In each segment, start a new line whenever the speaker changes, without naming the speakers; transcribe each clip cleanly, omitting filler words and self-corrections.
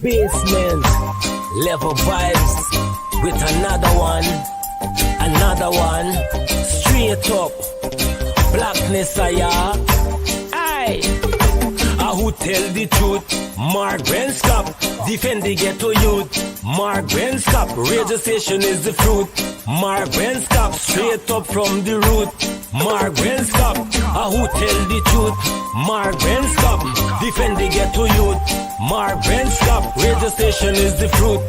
Basement level vibes with another one, straight up blackness. Aye. Who tell the truth? Mark Benskop, defend the ghetto youth. Mark Benskop, radio station is the fruit. Mark Benskop, straight up from the root. Mark Benskop, who tell the truth? Mark Benskop, defend the ghetto youth. Mark Benskop, radio station is the fruit.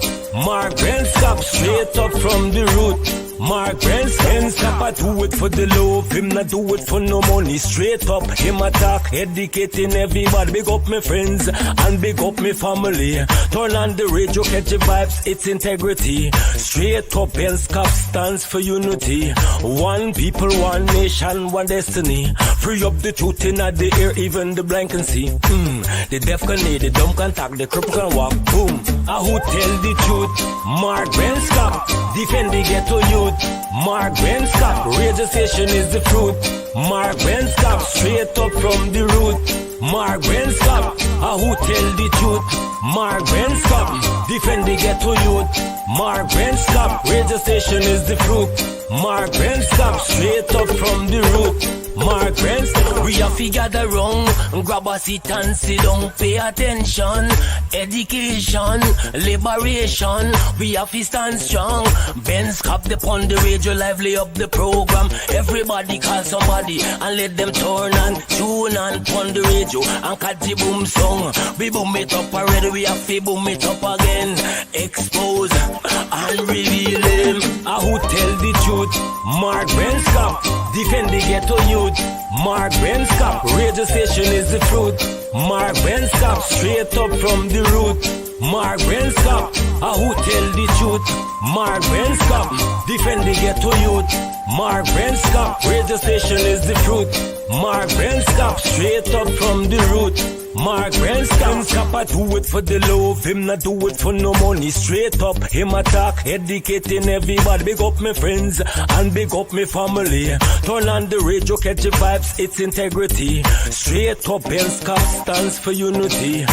Mark Benskop, straight up from the root. Mark Benskop, I do it for the love, him not do it for no money. Straight up, him attack, educating everybody. Big up my friends and big up my family. Turn on the radio, catch the vibes, it's integrity. Straight up, Benskop stands for unity. One people, one nation, one destiny. Free up the truth in the air, even the blind can see. The deaf can hear, the dumb can talk, the cripple can walk. Boom. Who tell the truth? Mark Benskop, defend the ghetto youth. Mark Benskop, radio station is the fruit. Mark Benskop, straight up from the root. Mark Benskop, who tell the truth? Mark Benskop, defend the ghetto youth. Mark Benskop, radio station is the fruit. Mark Benskop, straight up from the root. Mark Benskop, we have to gather wrong, grab a seat and sit down, pay attention. Education, liberation, we have to stand strong. Benskop upon the radio, lively up the program. Everybody call somebody and let them turn and tune and pon the radio and catch the boom song. We boom it up already, we have to boom it up again. Expose and reveal him. Who tell the truth? Mark Benskop, defend the ghetto youth. Mark Benskop, radio station is the fruit. Mark Benskop, straight up from the root. Mark Benskop, who tell the truth? Mark Benskop, defend the ghetto youth. Mark Benskop, radio station is the fruit. Mark Benskop, straight up from the root. Mark Benskop, I do it for the love, him not do it for no money. Straight up, him attack, educating everybody. Big up my friends and big up my family. Turn on the radio, catch the vibes, it's integrity. Straight up, Benskop stands for unity.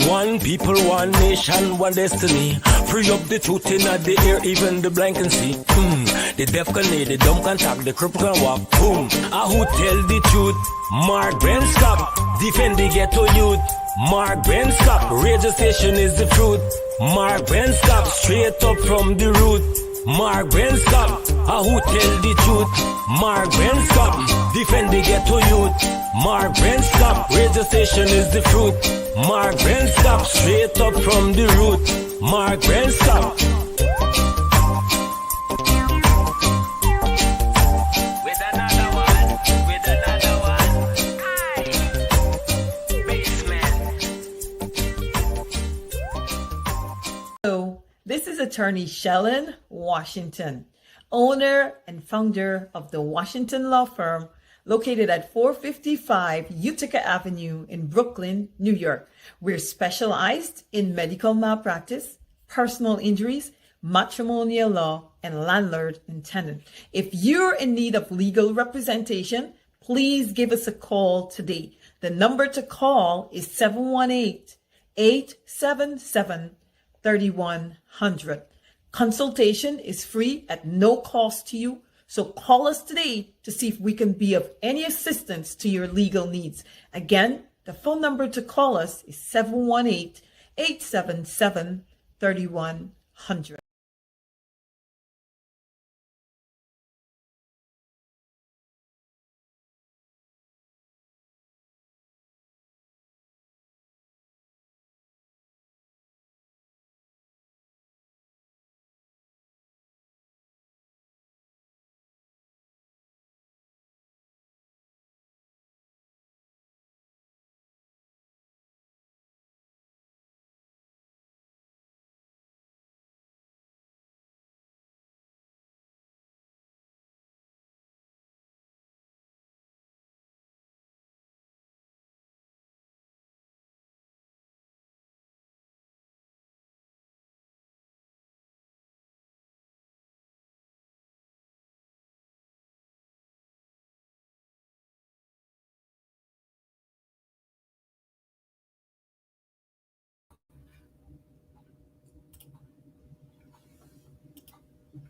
One people, one nation, one destiny. Free up the truth in the air, even the blind can see. The deaf can hear, the dumb can talk, the cripple can walk. Boom. Who tell the truth? Mark Benskop, defend the ghetto youth. Mark Benskop, radio station is the fruit. Mark Benskop, straight up from the root. Mark Benskop, who tell the truth? Mark Benskop, defend the ghetto youth. Mark Benskop, radio station is the fruit. Mark Benskop, straight up from the root. Mark Benskop.
This is attorney Shellen Washington, owner and founder of the Washington Law Firm, located at 455 Utica Avenue in Brooklyn, New York. We're specialized in medical malpractice, personal injuries, matrimonial law, and landlord and tenant. If you're in need of legal representation, please give us a call today. The number to call is 718-877-3100. Consultation is free at no cost to you, so call us today to see if we can be of any assistance to your legal needs. Again, the phone number to call us is 718-877-3100.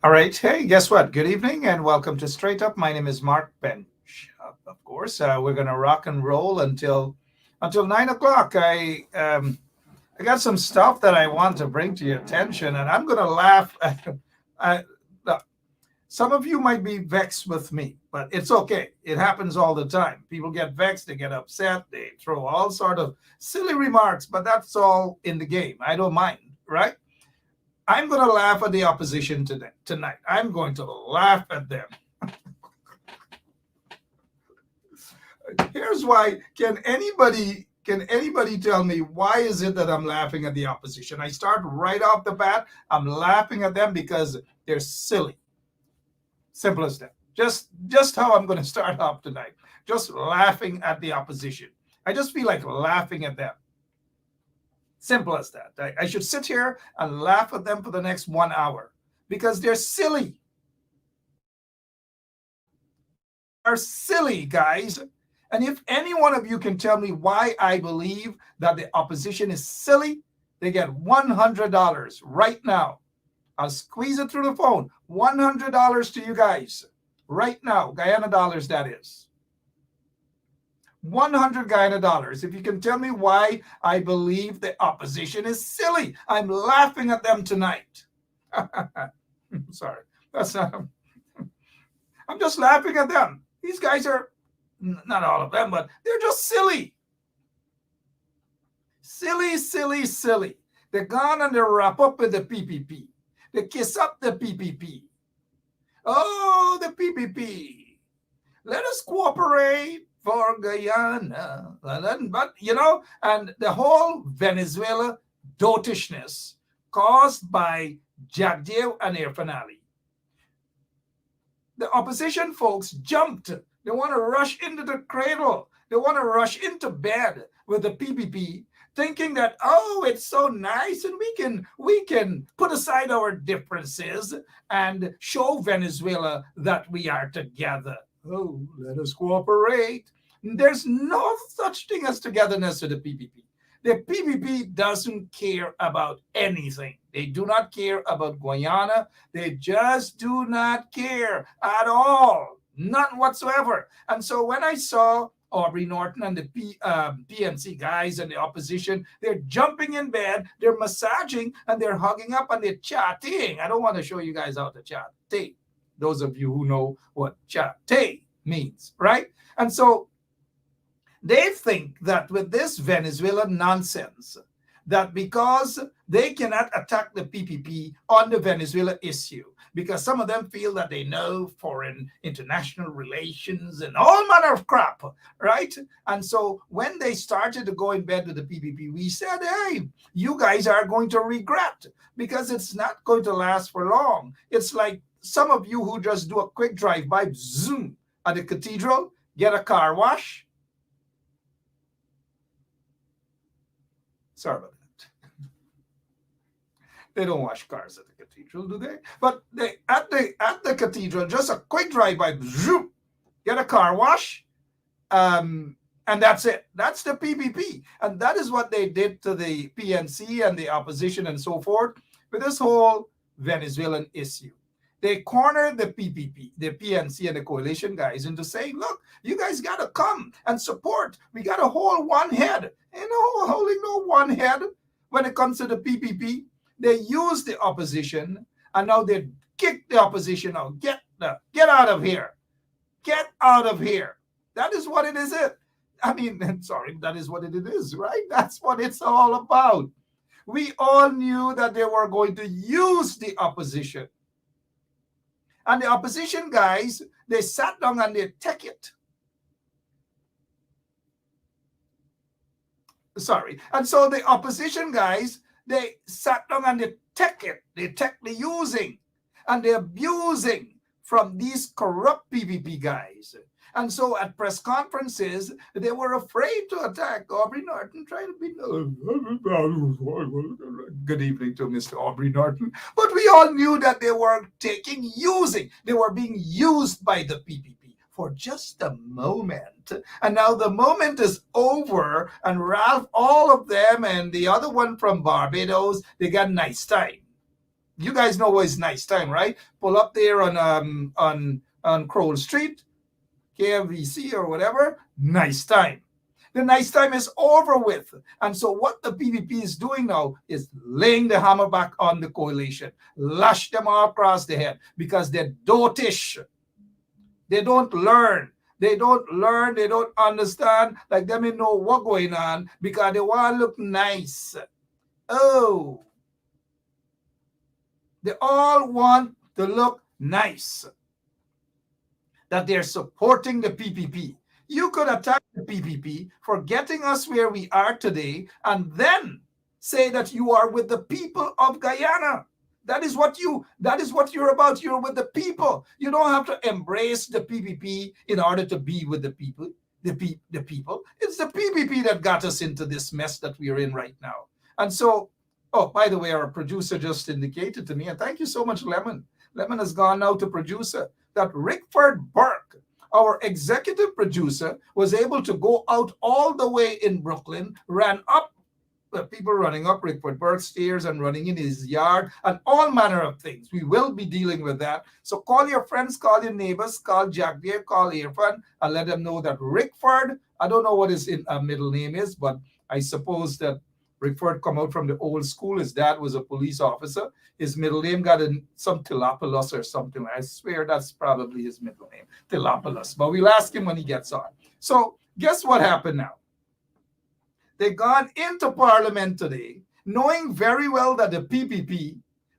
All right. Hey, guess what? Good evening and welcome to Straight Up. My name is Mark Bench. Of course, we're gonna rock and roll until 9 o'clock. I got some stuff that I want to bring to your attention, and I'm gonna laugh. I, look, some of you might be vexed with me, but it's okay. It happens all the time. People get vexed, they get upset, they throw all sort of silly remarks, but that's all in the game. I don't mind, right? I'm going to laugh at the opposition today, tonight. I'm going to laugh at them. Here's why. Can anybody tell me why is it that I'm laughing at the opposition? I start right off the bat. I'm laughing at them because they're silly. Simple as that. Just how I'm going to start off tonight. Just laughing at the opposition. I just feel like laughing at them. Simple as that. I should sit here and laugh at them for the next 1 hour because they're silly. Are silly, guys. And if any one of you can tell me why I believe that the opposition is silly, they get $100 right now. I'll squeeze it through the phone. $100 to you guys right now. Guyana dollars, that is. 100 Guyana dollars. If you can tell me why I believe the opposition is silly, I'm laughing at them tonight. Sorry, that's not. I'm just laughing at them. These guys are, not all of them, but they're just silly. Silly, silly, silly. They're gone and they wrap up with the PPP. They kiss up the PPP. Oh, the PPP. Let us cooperate for Guyana. But, and the whole Venezuela dotishness caused by Jagdeo and Irfan Ali. The opposition folks jumped. They want to rush into the cradle. They want to rush into bed with the PPP, thinking that, oh, it's so nice and we can put aside our differences and show Venezuela that we are together. Oh, let us cooperate. There's no such thing as togetherness with the PPP. The PPP doesn't care about anything. They do not care about Guyana. They just do not care at all. None whatsoever. And so when I saw Aubrey Norton and the PNC guys and the opposition, they're jumping in bed, they're massaging, and they're hugging up and they're chatting. I don't want to show you guys how to chat. Those of you who know what chat means, right? And so they think that with this Venezuela nonsense, that because they cannot attack the PPP on the Venezuela issue, because some of them feel that they know foreign international relations and all manner of crap, right? And so when they started to go in bed with the PPP, we said, hey, you guys are going to regret because it's not going to last for long. It's like some of you who just do a quick drive-by, zoom, at the cathedral, get a car wash. Sorry about that. They don't wash cars at the cathedral, do they? But they at the cathedral, just a quick drive-by, zoom, get a car wash, and that's it. That's the PPP. And that is what they did to the PNC and the opposition and so forth with this whole Venezuelan issue. They cornered the PPP, the PNC and the coalition guys into saying, look, you guys got to come and support. We got to hold one head. Holding no one head when it comes to the PPP. They use the opposition, and now they kick the opposition out. Get out of here. Get out of here. That is what it is. That is what it is, right? That's what it's all about. We all knew that they were going to use the opposition. And the opposition guys, they sat down and they take it. And so the opposition guys, they sat down and they take it. They take the using and the abusing from these corrupt PPP guys. And so at press conferences, they were afraid to attack Aubrey Norton, trying to be good evening to Mr. Aubrey Norton. But we all knew that they were they were being used by the PPP for just a moment. And now the moment is over, and Ralph, all of them, and the other one from Barbados, they got nice time. You guys know where it's nice time, right? Pull up there on Crowell Street, KFVC or whatever, nice time. The nice time is over with. And so what the PPP is doing now is laying the hammer back on the coalition, lash them all across the head because they're dotish. They don't learn. They don't learn. They don't understand. Like they may know what's going on because they want to look nice. Oh. They all want to look nice. That they're supporting the PPP. You could attack the PPP for getting us where we are today and then say that you are with the people of Guyana. That is what you're about. You're with the people. You don't have to embrace the PPP in order to be with the people. The people. It's the PPP that got us into this mess that we are in right now. And so, oh, by the way, our producer just indicated to me, and thank you so much, Lemon. Lemon has gone now to producer, that Rickford Burke, our executive producer, was able to go out all the way in Brooklyn, ran up, people running up Rickford Burke stairs and running in his yard and all manner of things. We will be dealing with that. So call your friends, call your neighbors, call Jack Deere, call Irfan, and let them know that Rickford, I don't know what his middle name is, but I suppose that Rickford come out from the old school. His dad was a police officer. His middle name got some Tilapalus or something. I swear that's probably his middle name, Tilapalus. But we'll ask him when he gets on. So guess what happened now? They gone into Parliament today, knowing very well that the PPP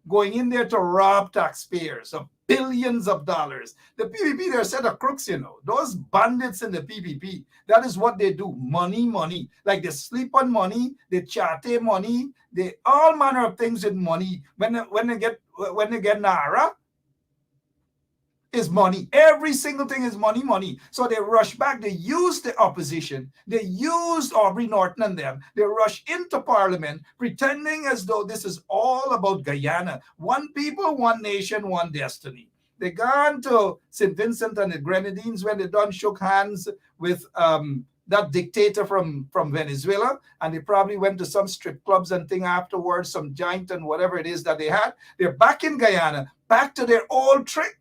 going in there to rob taxpayers of billions of dollars. The PPP, they're a set of crooks, you know. Those bandits in the PPP, that is what they do. Money, money. Like they sleep on money, they chate money, they all manner of things with money. When they get Naira, is money. Every single thing is money, money. So they rush back. They use the opposition. They used Aubrey Norton and them. They rush into Parliament, pretending as though this is all about Guyana. One people, one nation, one destiny. They gone to St. Vincent and the Grenadines when they done shook hands with that dictator from Venezuela, and they probably went to some strip clubs and thing afterwards, some giant and whatever it is that they had. They're back in Guyana, back to their old trick.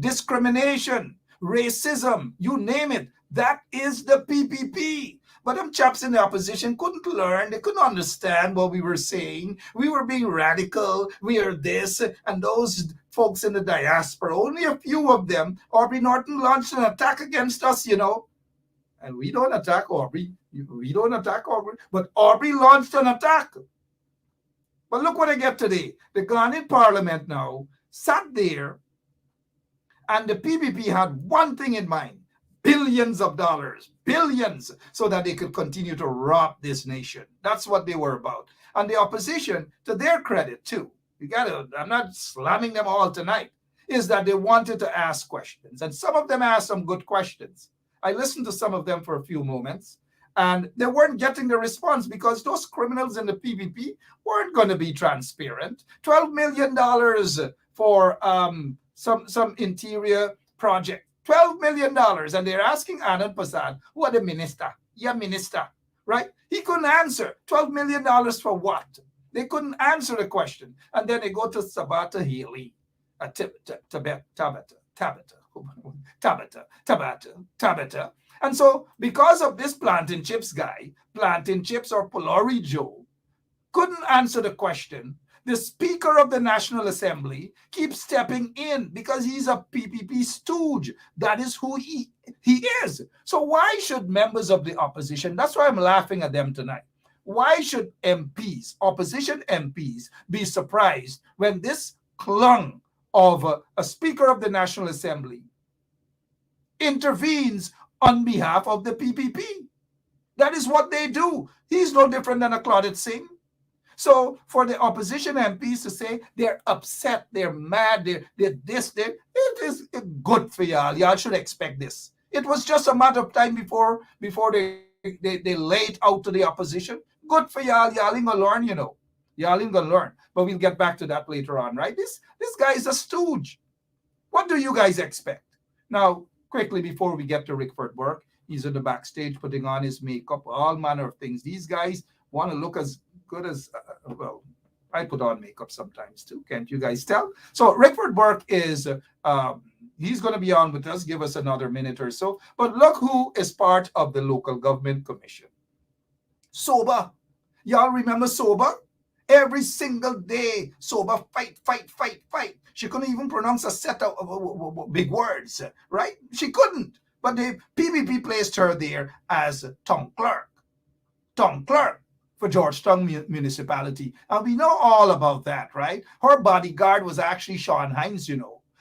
Discrimination, racism, you name it. That is the PPP. But them chaps in the opposition couldn't learn. They couldn't understand what we were saying. We were being radical. We are this. And those folks in the diaspora, only a few of them, Aubrey Norton launched an attack against us, you know. And we don't attack Aubrey. We don't attack Aubrey. But Aubrey launched an attack. But look what I get today. They gone in Parliament now, sat there, and the PPP had one thing in mind, billions of dollars, billions, so that they could continue to rob this nation. That's what they were about. And the opposition, to their credit too, I'm not slamming them all tonight, is that they wanted to ask questions. And some of them asked some good questions. I listened to some of them for a few moments, and they weren't getting the response because those criminals in the PPP weren't going to be transparent. $12 million for some interior project, $12 million. And they're asking Anand Prasad, who are the minister? Yeah, minister, right? He couldn't answer. $12 million for what? They couldn't answer the question. And then they go to Sabata Healy, Tabata. And so because of this planting chips guy, planting chips or Polori Joe, couldn't answer the question, the Speaker of the National Assembly keeps stepping in because he's a PPP stooge. That is who he is. So why should members of the opposition, that's why I'm laughing at them tonight, why should MPs, opposition MPs, be surprised when this clung of a Speaker of the National Assembly intervenes on behalf of the PPP? That is what they do. He's no different than a Claudette Singh. So for the opposition MPs to say they're upset, they're mad, they're this, it is good for y'all. Y'all should expect this. It was just a matter of time before they laid out to the opposition. Good for y'all. Y'all ain't gonna learn, you know. Y'all ain't gonna learn. But we'll get back to that later on, right? This guy is a stooge. What do you guys expect? Now, quickly before we get to Rickford Burke, he's in the backstage putting on his makeup, all manner of things. These guys want to look as good as, well, I put on makeup sometimes too. Can't you guys tell? So Rickford Burke is he's going to be on with us. Give us another minute or so. But look who is part of the local government commission. Soba. Y'all remember Soba? Every single day, Soba fight, fight, fight, fight. She couldn't even pronounce a set of big words, right? She couldn't. But the PPP placed her there as town clerk. Town clerk for Georgetown Municipality. And we know all about that, right? Her bodyguard was actually Sean Hines,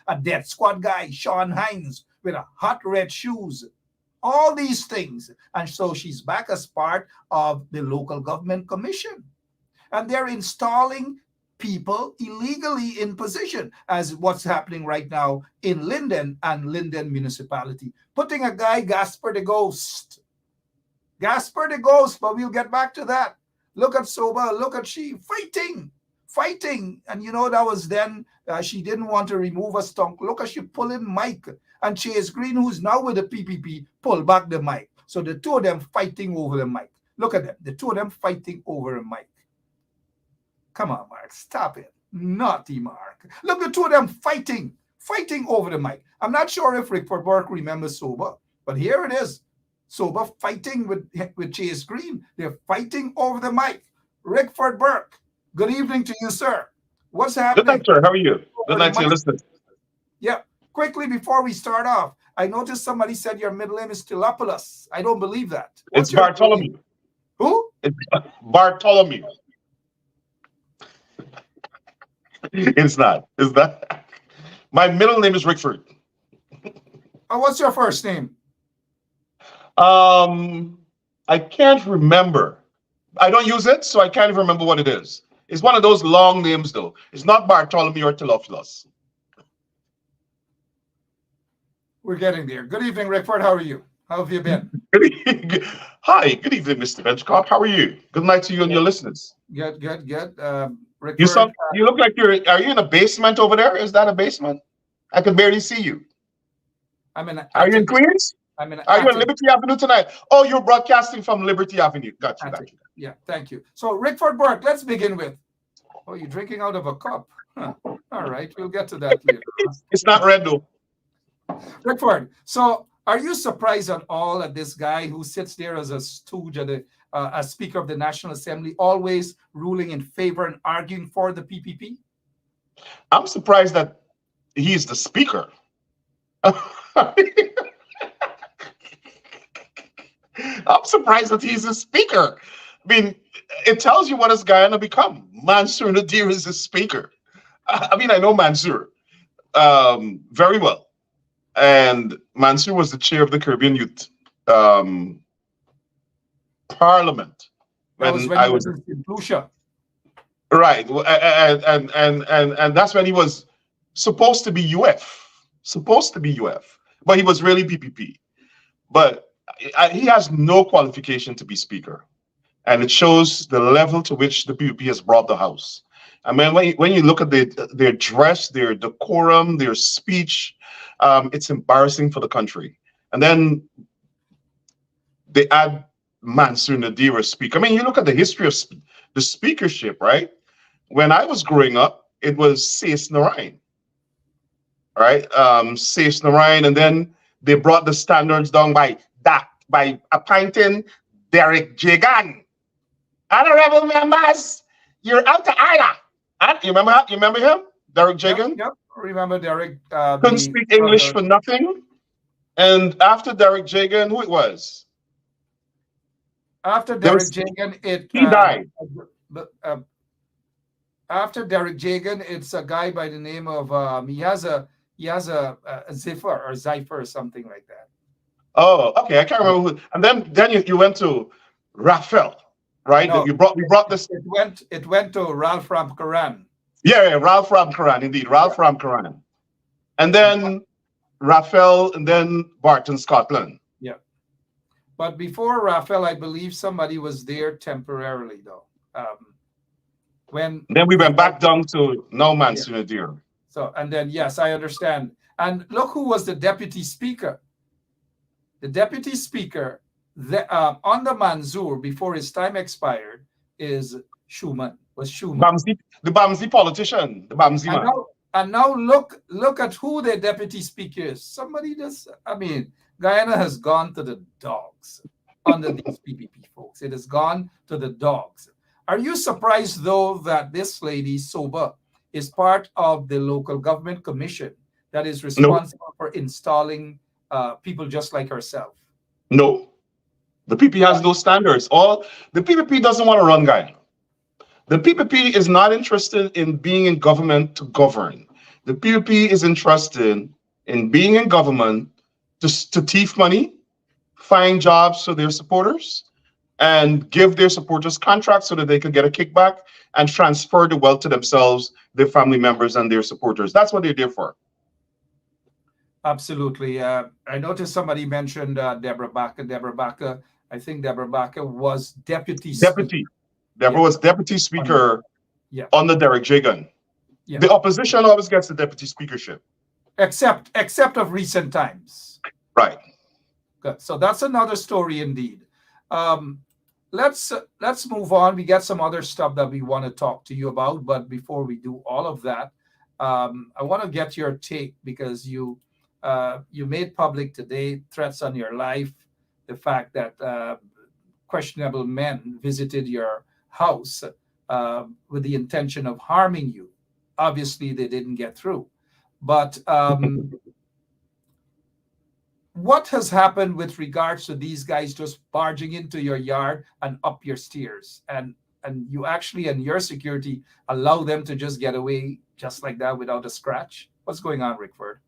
a death squad guy, Sean Hines, with a hot red shoes. All these things. And so she's back as part of the local government commission. And they're installing people illegally in position, as what's happening right now in Linden and Linden Municipality. Putting a guy, Gasper the Ghost. Gasper the Ghost, but we'll get back to that. Look at Soba, look at she fighting. And that was then, she didn't want to remove a stunk. Look at she pulling Mike. And Chase Green, who's now with the PPP, pull back the mic. So the two of them fighting over the mic. Look at them, the two of them fighting over a mic. Come on, Mark, stop it. Naughty Mark. Look, the two of them fighting over the mic. I'm not sure if Rickford Burke remembers Soba, but here it is. Soba fighting with Chase Green. They're fighting over the mic. Rickford Burke, good evening to you, sir. What's happening?
Good night, sir. How are you? Good night to you, listeners.
Yeah. Quickly, before we start off, I noticed somebody said your middle name is Stilopoulos. I don't believe that.
It's Bartholomew.
Who?
It's Bartholomew. It's not. It's not. My middle name is Rickford.
What's your first name?
I can't remember. I don't use it, so I can't even remember what it is. It's one of those long names, though. It's not Bartholomew or Telophilus.
We're getting there. Good evening, Rickford. How are you? How have you been?
Hi. Good evening, Mr. Benchcock. How are you? Good night to you and your listeners.
Good.
Rickford, you look like are you in a basement over there? Is that a basement? I can barely see you. Are you in Queens? Are you on Liberty Avenue tonight? Oh, you're broadcasting from Liberty Avenue. Got you.
Yeah, thank you. So, Rickford Burke, let's begin with. Oh, you're drinking out of a cup. Huh. All right, we'll get to that later.
It's not red, though.
Rickford, so are you surprised at all at this guy who sits there as a stooge, as Speaker of the National Assembly, always ruling in favor and arguing for the PPP?
I'm surprised that he's the Speaker. I'm surprised that he's a speaker. I mean, it tells you what has Guyana become. Mansour Nadir is the speaker. I mean, I know Mansour very well. And Mansour was the chair of the Caribbean Youth Parliament.
When I was in Lucia.
Right. And that's when he was supposed to be UF. But he was really PPP. But he has no qualification to be speaker, and it shows the level to which the PPP has brought the House. I mean, when you look at their dress, their decorum, their speech, it's embarrassing for the country. And then they add Mansour Nadir as speaker. I mean, you look at the history of the speakership, right? When I was growing up, it was Sais Narayan, right? Sais Narayan, and then they brought the standards down by appointing Derek Jagan. Honorable members, you're out to order. You remember him? Derek Jagan?
Yep. Remember Derek.
Couldn't speak English for nothing. And after Derek Jagan, who it was?
After Derek Jagan,
he died.
After Derek Jagan, it's a guy by the name of he has a Ziffer or something like that.
Oh, okay. I can't remember who. And then you went to Raphael, right? No, you brought this.
It went to Ralph Ramkaran.
Yeah, Ralph Ramkaran, indeed, Ralph Ramkaran. And then Raphael, and then Barton Scotland.
Yeah. But before Raphael, I believe somebody was there temporarily, though. Then
we went back down to no Mansour Nadir.
So, and then, yes, I understand. And look who was the deputy speaker. The deputy speaker under Mansour, before his time expired, is Schumann. Was Schumann.
The Bamsi politician, the Bamsi man.
And now look at who their deputy speaker is. Somebody just, I mean, Guyana has gone to the dogs under these PPP folks. It has gone to the dogs. Are you surprised, though, that this lady, Soba, is part of the local government commission that is responsible for installing people just like herself?
No. The PPP has those standards. The PPP doesn't want to run Guyana. The PPP is not interested in being in government to govern. The PPP is interested in being in government to thief money, find jobs for their supporters, and give their supporters contracts so that they can get a kickback and transfer the wealth to themselves, their family members, and their supporters. That's what they're there for.
Absolutely. I noticed somebody mentioned Deborah Baca. I think Deborah Baca was deputy.
Deborah was deputy speaker under Derek Jagan. Yeah. The opposition always gets the deputy speakership.
Except of recent times.
Right.
Good. So that's another story indeed. Let's move on. We got some other stuff that we want to talk to you about, but before we do all of that, I want to get your take, because you made public today threats on your life, the fact that questionable men visited your house with the intention of harming you. Obviously, they didn't get through. But what has happened with regards to these guys just barging into your yard and up your stairs, and you actually and your security allow them to just get away just like that without a scratch? What's going on, Rickford?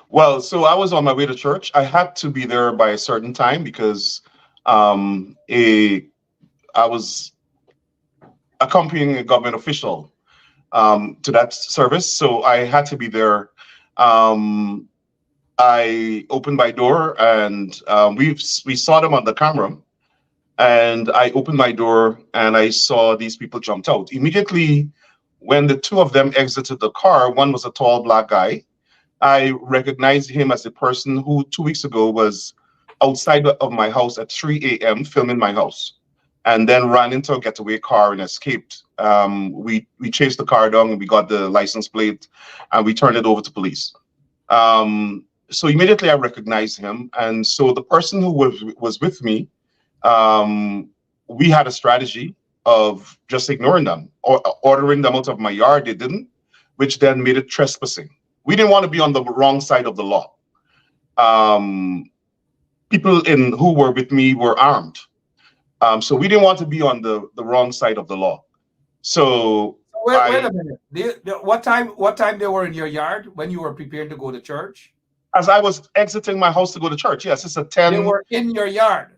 Well, so I was on my way to church. I had to be there by a certain time because I was accompanying a government official to that service, so I had to be there. I opened my door, and we saw them on the camera, and I opened my door and I saw these people jumped out. Immediately when the two of them exited the car, one was a tall black guy. I recognized him as the person who 2 weeks ago was outside of my house at 3 a.m. filming my house, and then ran into a getaway car and escaped. We chased the car down, and we got the license plate, and we turned it over to police. So immediately I recognized him, and so the person who was with me, we had a strategy of just ignoring them or ordering them out of my yard. They didn't, which then made it trespassing. We didn't want to be on the wrong side of the law. People who were with me were armed. So we didn't want to be on the wrong side of the law. So
wait a minute. What time they were in your yard when you were preparing to go to church?
As I was exiting my house to go to church, yes, it's a 10.
They were in your yard.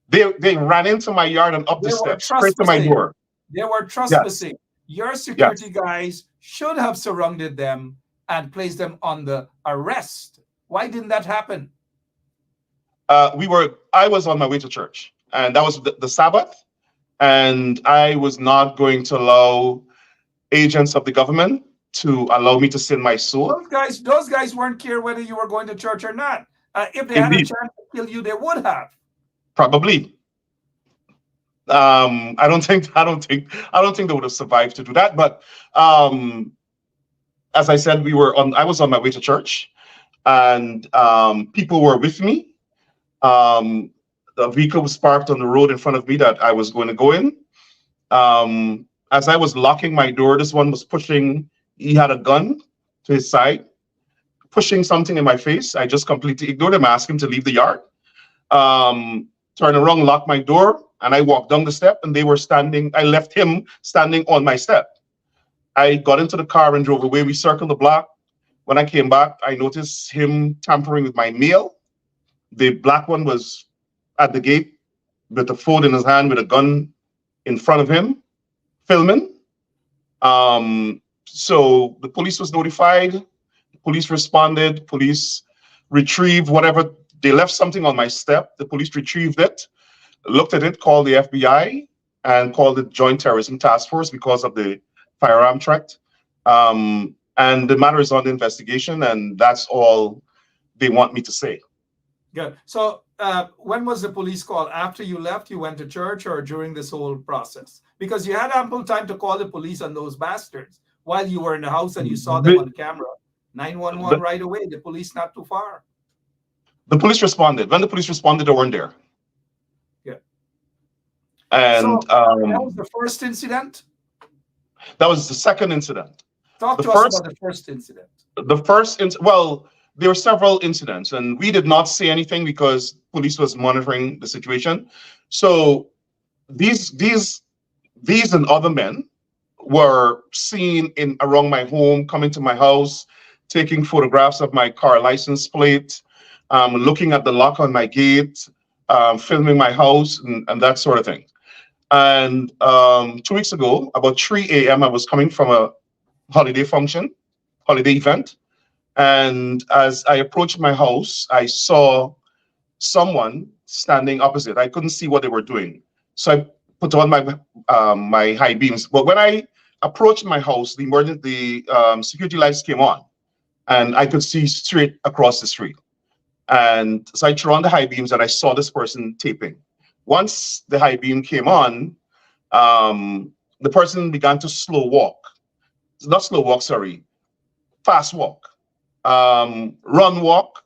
They ran into my yard and up the steps straight to my door.
They were trespassing. Yes. Your security
yes.
guys should have surrounded them and placed them on the arrest. Why didn't that happen? I was on my way to church, and that was the Sabbath, and I was not going to allow agents of the government to allow me to sin my soul. Those guys weren't care whether you were going to church or not. If they had a chance to kill you, they would have. Probably.
I don't think they would have survived to do that. But as I said, I was on my way to church, and people were with me. The vehicle was parked on the road in front of me that I was going to go in. As I was locking my door, this one was pushing. He had a gun to his side, pushing something in my face. I just completely ignored him. I asked him to leave the yard. Turned around, locked my door, and I walked down the step, and they were standing. I left him standing on my step. I got into the car and drove away. We circled the block. When I came back, I noticed him tampering with my mail. The black one was at the gate with a phone in his hand with a gun in front of him, filming. So the police was notified. The police responded. Police retrieved whatever. They left something on my step. The police retrieved it, looked at it, called the FBI, and called the Joint Terrorism Task Force because of the firearm threat. And the matter is under investigation, and that's all they want me to say.
Good. So when was the police call? After you left, you went to church, or during this whole process? Because you had ample time to call the police on those bastards while you were in the house and you saw them on camera. 911 right away. The police not too far.
The police responded. When the police responded, they weren't there.
Yeah.
And
so that was the first incident.
that was the second incident.
Talk to us about the first incident.
Well, there were several incidents, and we did not say anything because police was monitoring the situation. So these and other men were seen around my home, coming to my house, taking photographs of my car license plate, looking at the lock on my gate, filming my house, and that sort of thing. And 2 weeks ago, about 3 a.m., I was coming from a holiday event. And as I approached my house, I saw someone standing opposite. I couldn't see what they were doing. So I put on my high beams. But when I approached my house, the security lights came on, and I could see straight across the street. And so I turned on the high beams, and I saw this person taping. Once the high beam came on, the person began to fast walk, run walk,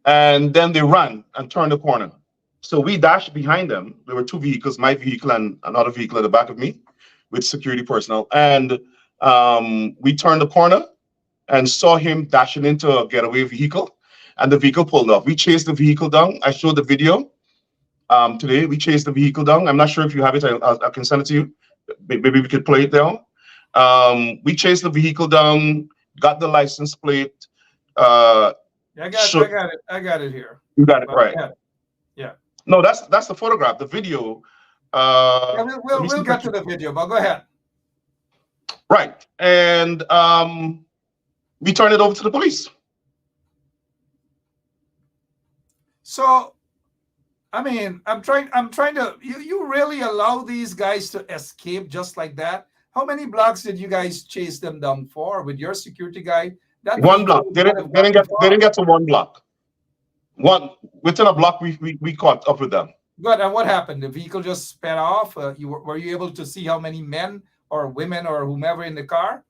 and then they ran and turned the corner. So we dashed behind them. There were two vehicles, my vehicle and another vehicle at the back of me with security personnel. And we turned the corner and saw him dashing into a getaway vehicle, and the vehicle pulled off. We chased the vehicle down. I showed the video today. We chased the vehicle down. I'm not sure if you have it. I can send it to you. Maybe we could play it down. We chased the vehicle down, got the license plate.
I got it here.
You got it right.
Yeah.
No, that's the photograph. The video.
We'll get to the video, but go ahead.
Right, and we turned it over to the police.
So, I mean, I'm trying to. You really allow these guys to escape just like that? How many blocks did you guys chase them down for with your security guy?
One block. They didn't get to one block. Within a block, we caught up with them.
Good. And what happened? The vehicle just sped off. Were you able to see how many men or women or whomever in the car?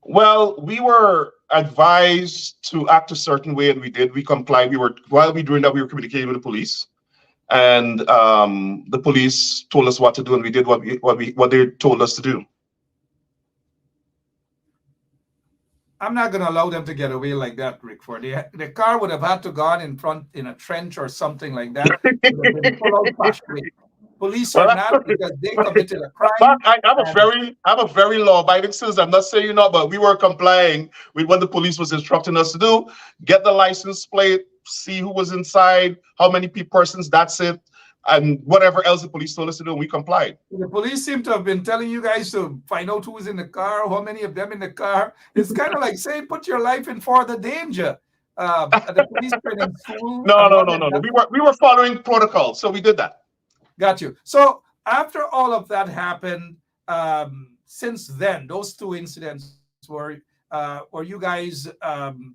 Well, we were advised to act a certain way, and we did. We complied. While we were doing that, we were communicating with the police, and the police told us what to do, and we did what they told us to do.
I'm not going to allow them to get away like that, Rickford. The car would have had to gone in front in a trench or something like that. Police are not, because they committed a crime.
But I'm a very law-abiding citizen. I'm not saying you're not, but we were complying with what the police was instructing us to do. Get the license plate, see who was inside, how many persons, that's it. And whatever else the police told us to do, we complied.
The police seem to have been telling you guys to find out who's in the car, how many of them in the car. It's kind of like saying, put your life in for the danger. The police were in school.
No. We were following protocol, so we did that.
Got you. So after all of that happened, since then, those two incidents were you guys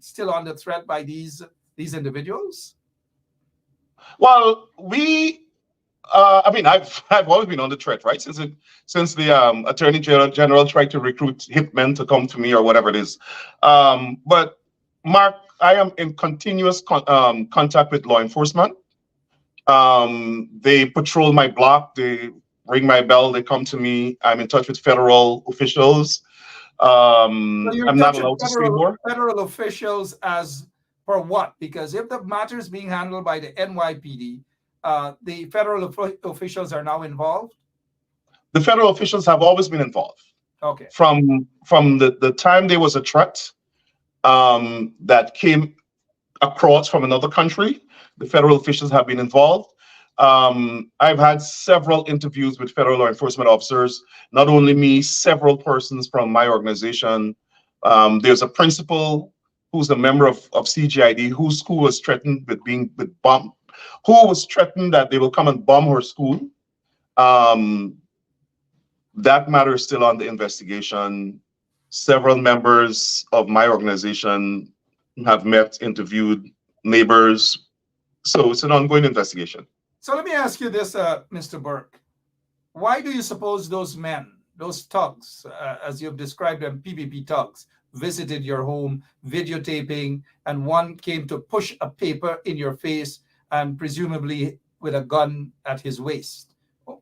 still under threat by these individuals?
Well, I've always been on the threat, right? Since the Attorney General tried to recruit hitmen to come to me or whatever it is. But Mark, I am in continuous contact with law enforcement. They patrol my block. They ring my bell. They come to me. I'm in touch with federal officials. I'm not allowed to say more.
Federal officials as for what? Because if the matter is being handled by the NYPD, the federal officials are now involved?
The federal officials have always been involved.
Okay.
From the time there was a threat that came across from another country, the federal officials have been involved. I've had several interviews with federal law enforcement officers, not only me, several persons from my organization. There's a principal who's a member of CGID whose school was threatened with bomb, who was threatened that they will come and bomb her school. That matter is still on the investigation. Several members of my organization have met, interviewed neighbors, So it's an ongoing investigation.
So let me ask you this, Mr. Burke. Why do you suppose those men, those thugs, as you've described them, PPP thugs, visited your home, videotaping, and one came to push a paper in your face and presumably with a gun at his waist?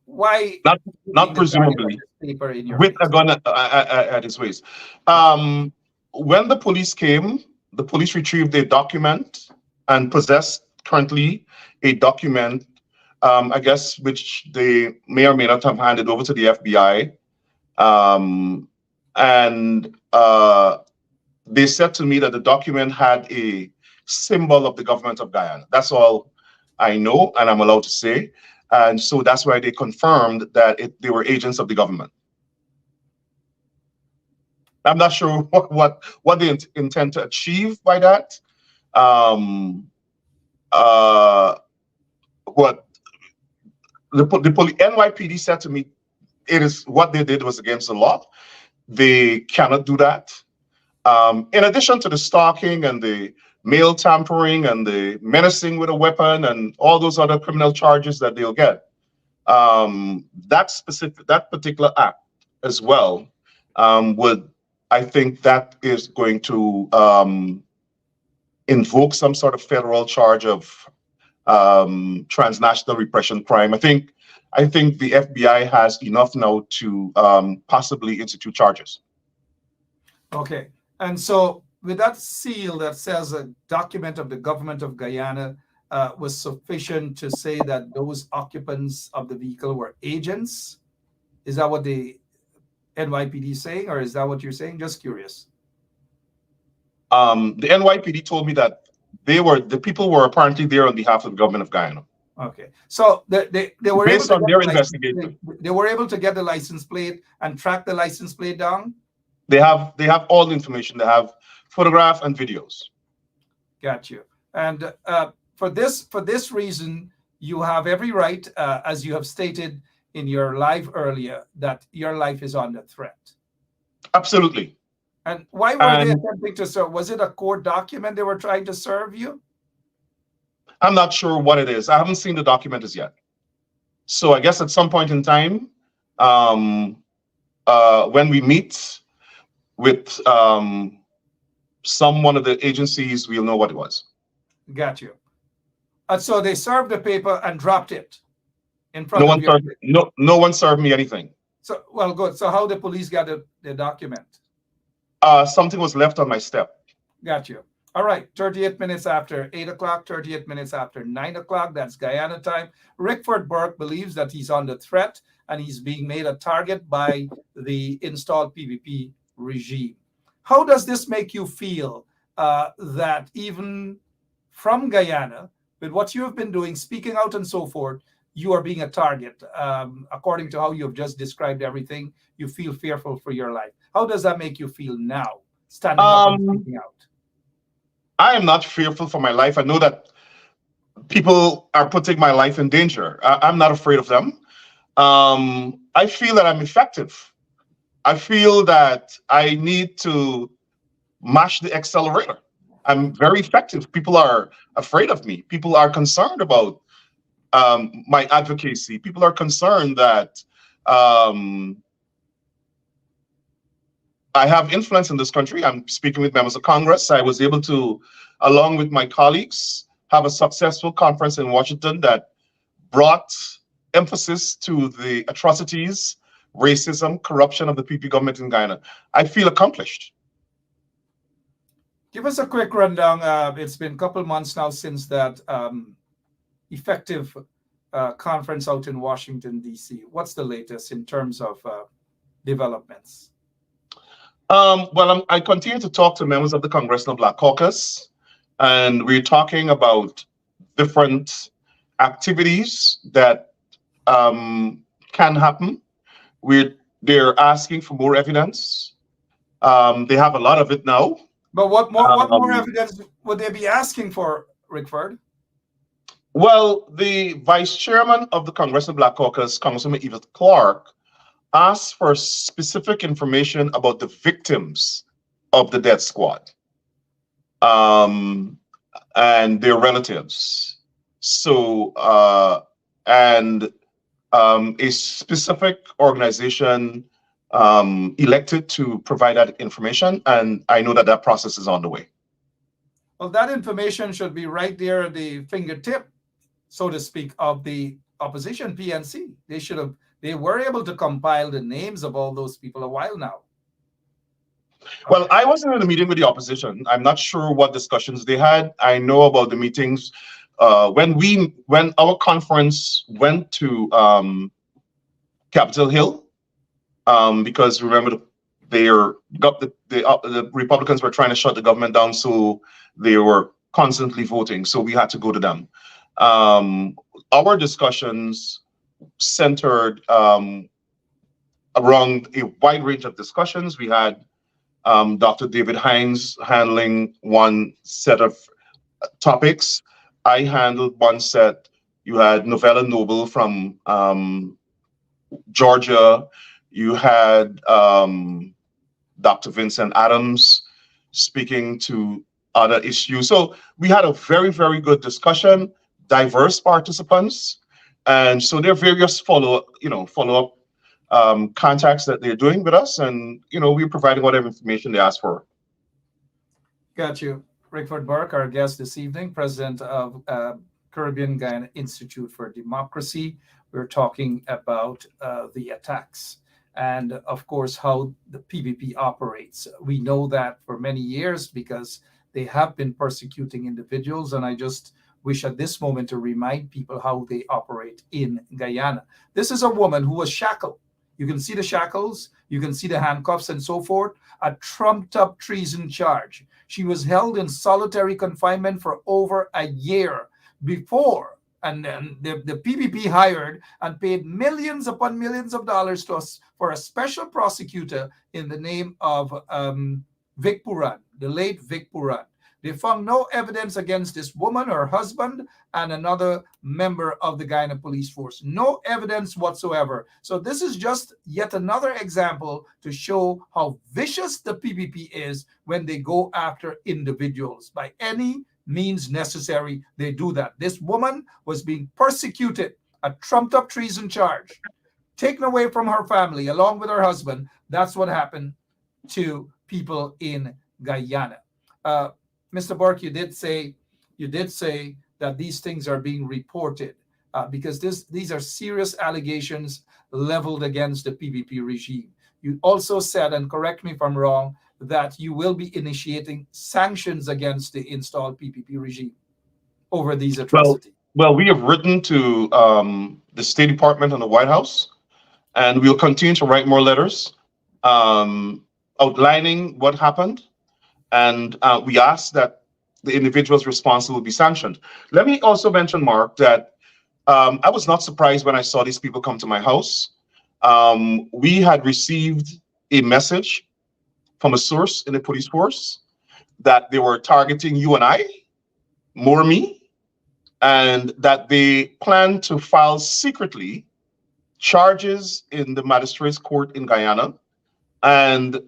Why
Not
the target of
presumably
this paper in your
with
face?
a gun at his waist. When the police came, the police retrieved a document and possessed currently a document, I guess, which they may or may not have handed over to the FBI. And they said to me that the document had a symbol of the government of Guyana. That's all I know and I'm allowed to say. And so that's why they confirmed that they were agents of the government. I'm not sure what they intend to achieve by that. What the NYPD said to me, it is what they did was against the law. They cannot do that. In addition to the stalking and the mail tampering and the menacing with a weapon and all those other criminal charges that they'll get, that particular act as well I think that is going to invoke some sort of federal charge of transnational repression crime. I think the FBI has enough now to possibly institute charges.
Okay. And so with that seal that says a document of the government of Guyana was sufficient to say that those occupants of the vehicle were agents, is that what the NYPD is saying, or is that what you're saying? Just curious.
The NYPD told me that the people were apparently there on behalf of the government of Guyana.
Okay, so they were
based
able to
on their investigation.
They were able to get the license plate and track the license plate down.
They have all the information. They have photograph and videos.
Got you. And for this reason, you have every right, as you have stated in your live earlier, that your life is under threat.
Absolutely.
And why were they attempting to serve? Was it a court document they were trying to serve you?
I'm not sure what it is. I haven't seen the document as yet. So I guess at some point in time, when we meet with one of the agencies, we'll know what it was.
Got you. So they served the paper and dropped it in front of you.
No one served me anything.
So, well, good. So how the police got the document?
Something was left on my step.
Got you. All right. 38 minutes after 8 o'clock, 38 minutes after 9 o'clock. That's Guyana time. Rickford Burke believes that he's under threat and he's being made a target by the installed PPP regime. How does this make you feel that even from Guyana, with what you have been doing, speaking out and so forth, you are being a target? According to how you've just described everything, you feel fearful for your life. How does that make you feel now, standing up and speaking out?
I am not fearful for my life. I know that people are putting my life in danger. I'm not afraid of them. I feel that I'm effective. I feel that I need to mash the accelerator. I'm very effective. People are afraid of me. People are concerned about my advocacy. People are concerned that I have influence in this country. I'm speaking with members of Congress. I was able to, along with my colleagues, have a successful conference in Washington that brought emphasis to the atrocities, racism, corruption of the PPP government in Guyana. I feel accomplished.
Give us a quick rundown. It's been a couple months now since that effective conference out in Washington, D.C. What's the latest in terms of developments?
Well, I continue to talk to members of the Congressional Black Caucus, and we're talking about different activities that can happen. They're asking for more evidence. They have a lot of it now.
But what more evidence would they be asking for, Rickford?
Well, the vice chairman of the Congressional Black Caucus, Congresswoman Eva Clark, asked for specific information about the victims of the death squad and their relatives. So, and a specific organization elected to provide that information, and I know that that process is on the way.
Well, that information should be right there at the fingertip, so to speak, of the opposition PNC. They were able to compile the names of all those people a while now.
Well, I wasn't in the meeting with the opposition. I'm not sure what discussions they had. I know about the meetings when our conference went to Capitol Hill, because remember the Republicans were trying to shut the government down, so they were constantly voting. So we had to go to them. Our discussions centered around a wide range of discussions. We had Dr. David Hines handling one set of topics. I handled one set. You had Novella Noble from Georgia. You had Dr. Vincent Adams speaking to other issues. So we had a very, very good discussion, diverse participants. And so there are various follow-up contacts that they're doing with us, and we're providing whatever information they ask for.
Got you. Rickford Burke, our guest this evening, president of Caribbean Guyana Institute for Democracy. We're talking about the attacks and, of course, how the PPP operates. We know that for many years because they have been persecuting individuals, and I just wish at this moment to remind people how they operate in Guyana. This is a woman who was shackled. You can see the shackles, you can see the handcuffs and so forth, a trumped up treason charge. She was held in solitary confinement for over a year before, and then the PPP hired and paid millions upon millions of dollars to us for a special prosecutor in the name of Vic Puran, the late Vic Puran. They found no evidence against this woman, her husband, and another member of the Guyana police force. No evidence whatsoever. So this is just yet another example to show how vicious the PPP is when they go after individuals. By any means necessary, they do that. This woman was being persecuted, a trumped-up treason charge, taken away from her family along with her husband. That's what happened to people in Guyana. Mr. Burke, you did say that these things are being reported because these are serious allegations leveled against the PPP regime. You also said, and correct me if I'm wrong, that you will be initiating sanctions against the installed PPP regime over these atrocities.
Well, we have written to the State Department and the White House, and we'll continue to write more letters outlining what happened. And we ask that the individuals responsible be sanctioned. Let me also mention, Mark, that I was not surprised when I saw these people come to my house. We had received a message from a source in the police force that they were targeting you and I, more me, and that they planned to file secretly charges in the magistrate's court in Guyana. And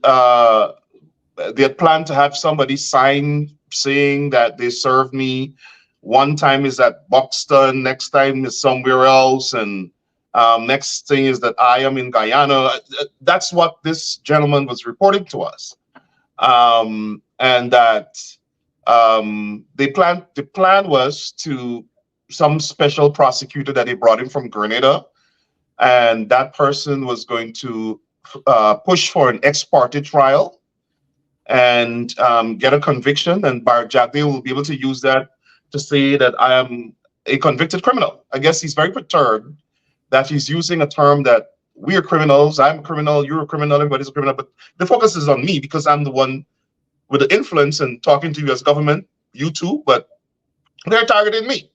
they had planned to have somebody sign saying that they served me. One time is at Buxton, next time is somewhere else, and next thing is that I am in Guyana. That's what this gentleman was reporting to us, and that the plan was to some special prosecutor that they brought in from Grenada, and that person was going to push for an ex parte trial and get a conviction, and Barjagde will be able to use that to say that I am a convicted criminal. I guess he's very perturbed that he's using a term that we are criminals, I'm a criminal, you're a criminal, everybody's a criminal, but the focus is on me because I'm the one with the influence and talking to you as government, you too, but they're targeting me.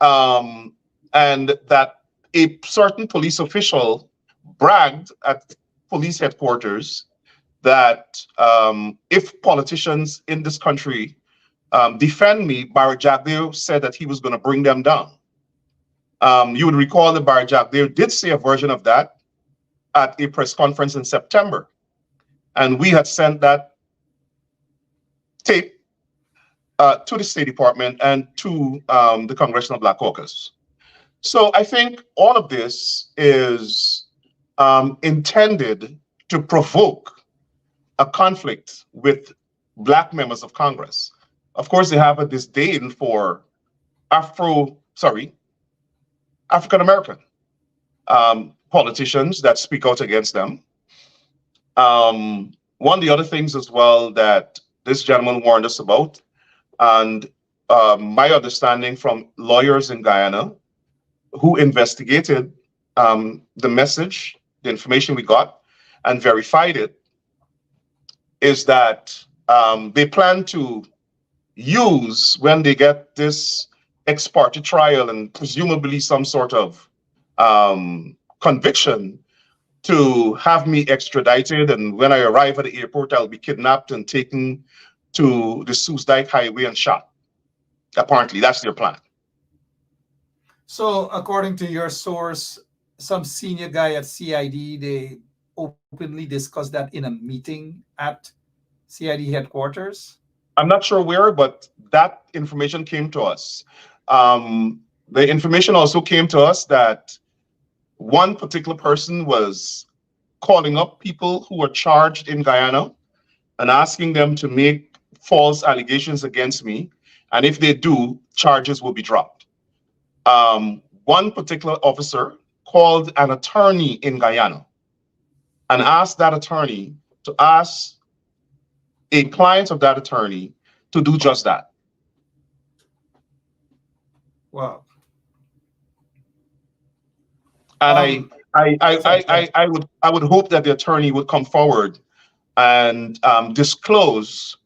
And that a certain police official bragged at police headquarters that if politicians in this country defend me, Barjagde said that he was going to bring them down. You would recall that Barjagde did say a version of that at a press conference in September. And we had sent that tape to the State Department and to the Congressional Black Caucus. So I think all of this is intended to provoke a conflict with Black members of Congress. Of course, they have a disdain for African American politicians that speak out against them. One of the other things as well that this gentleman warned us about, and my understanding from lawyers in Guyana who investigated the message, the information we got, and verified it, is that they plan to use, when they get this ex parte trial and presumably some sort of conviction, to have me extradited, and when I arrive at the airport, I'll be kidnapped and taken to the Soesdijk Highway and shot. Apparently, that's their plan.
So, according to your source, some senior guy at CID, they openly discussed that in a meeting at CID headquarters?
I'm not sure where, but that information came to us. The information also came to us that one particular person was calling up people who were charged in Guyana and asking them to make false allegations against me. And if they do, charges will be dropped. One particular officer called an attorney in Guyana and asked that attorney to ask a client of that attorney to do just that.
Wow.
And I would hope that the attorney would come forward and disclose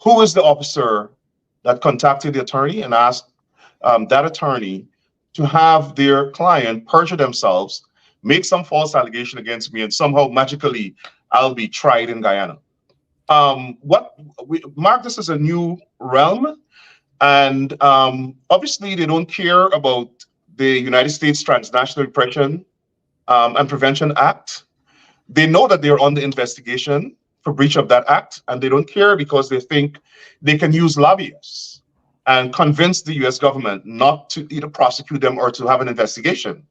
who is the officer that contacted the attorney and asked that attorney to have their client perjure themselves, make some false allegation against me, and somehow magically I'll be tried in Guyana. Mark, this is a new realm, and obviously they don't care about the United States Transnational Repression and Prevention Act. They know that they're under investigation for breach of that act, and they don't care because they think they can use lobbyists and convince the US government not to either prosecute them or to have an investigation.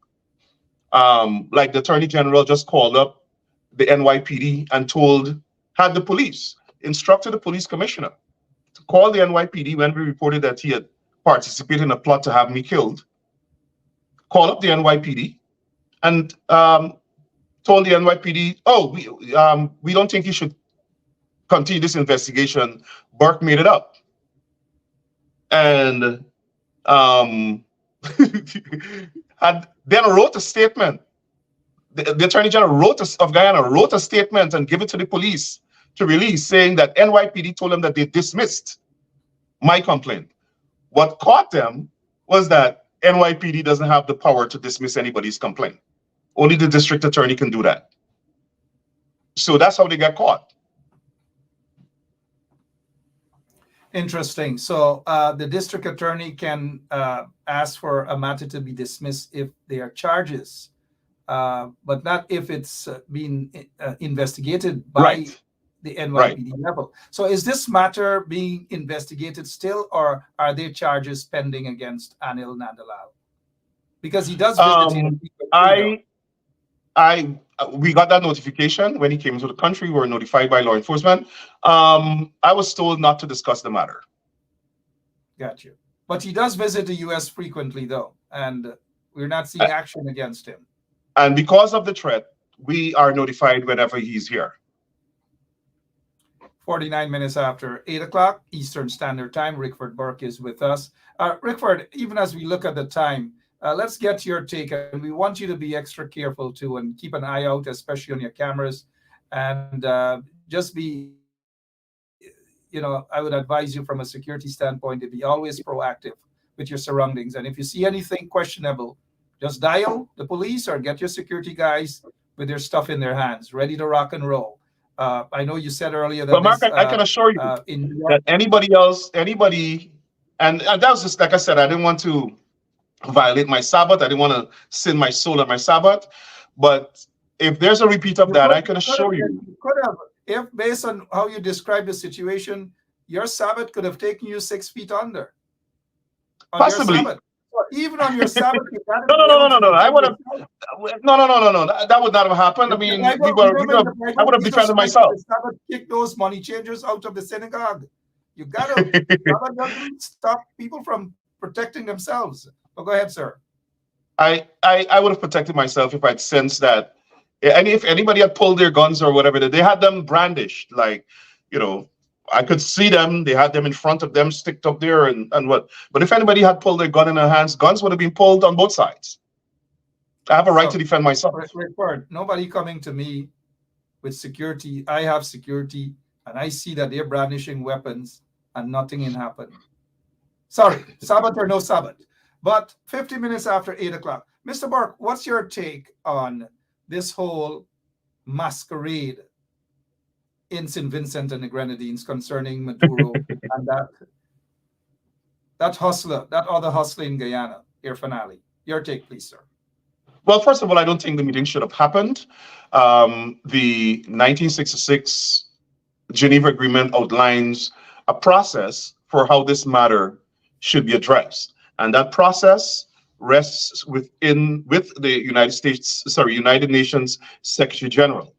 Like the Attorney General just called up the NYPD and had the police, instructed the police commissioner to call the NYPD when we reported that he had participated in a plot to have me killed. Call up the NYPD and told the NYPD, oh, we don't think you should continue this investigation. Burke made it up. And and then wrote a statement. The Attorney General of Guyana wrote a statement and gave it to the police to release, saying that NYPD told them that they dismissed my complaint. What caught them was that NYPD doesn't have the power to dismiss anybody's complaint. Only the district attorney can do that. So that's how they got caught.
Interesting. So the district attorney can ask for a matter to be dismissed if there are charges, but not if it's being investigated by the NYPD level. So is this matter being investigated still, or are there charges pending against Anil Nandalal? Because he does visit
we got that notification when he came into the country. We were notified by law enforcement. I was told not to discuss the matter.
Got you. But he does visit the US frequently, though, and we're not seeing action against him.
And because of the threat, we are notified whenever he's here.
49 minutes after 8 o'clock Eastern Standard Time, Rickford Burke is with us. Rickford, even as we look at the time, let's get your take, and we want you to be extra careful too and keep an eye out, especially on your cameras, and just be, I would advise you from a security standpoint to be always proactive with your surroundings. And if you see anything questionable, just dial the police or get your security guys with their stuff in their hands, ready to rock and roll. I know you said earlier that.
But Mark, I can assure you that anybody, and that was just, like I said, I didn't want to violate my Sabbath. I didn't want to sin my soul on my Sabbath. But if there's a repeat of that, I can assure you.
Could have, if based on how you describe the situation, your Sabbath could have taken you 6 feet under on your
Possibly.
Sabbath. So even on your Sabbath, you got to
No, no,
be
no,
able
no, no,
to
no. I
defend
would have.
yourself.
No, no, no, no, no. That would not have happened. I
The
mean,
Bible, remember, the
I
Bible,
would have
Jesus
defended
Christ on
myself.
the Sabbath kicked those money changers out of the synagogue. You got to. Sabbath doesn't stop people from protecting themselves. But go ahead, sir.
I would have protected myself if I'd sensed that, and if anybody had pulled their guns or whatever, they had them brandished, like, I could see them. They had them in front of them, sticked up there, and what. But if anybody had pulled their gun in their hands, guns would have been pulled on both sides. I have a right to defend myself.
Rickford, nobody coming to me with security. I have security, and I see that they're brandishing weapons, and nothing can happen. Sorry, Sabbath or no Sabbath. But 50 minutes after 8 o'clock. Mr. Burke, what's your take on this whole masquerade in St. Vincent and the Grenadines concerning Maduro and that hustler, that other hustler in Guyana, your finale? Your take, please, sir.
Well, first of all, I don't think the meeting should have happened. The 1966 Geneva Agreement outlines a process for how this matter should be addressed. And that process rests with the United Nations Secretary General.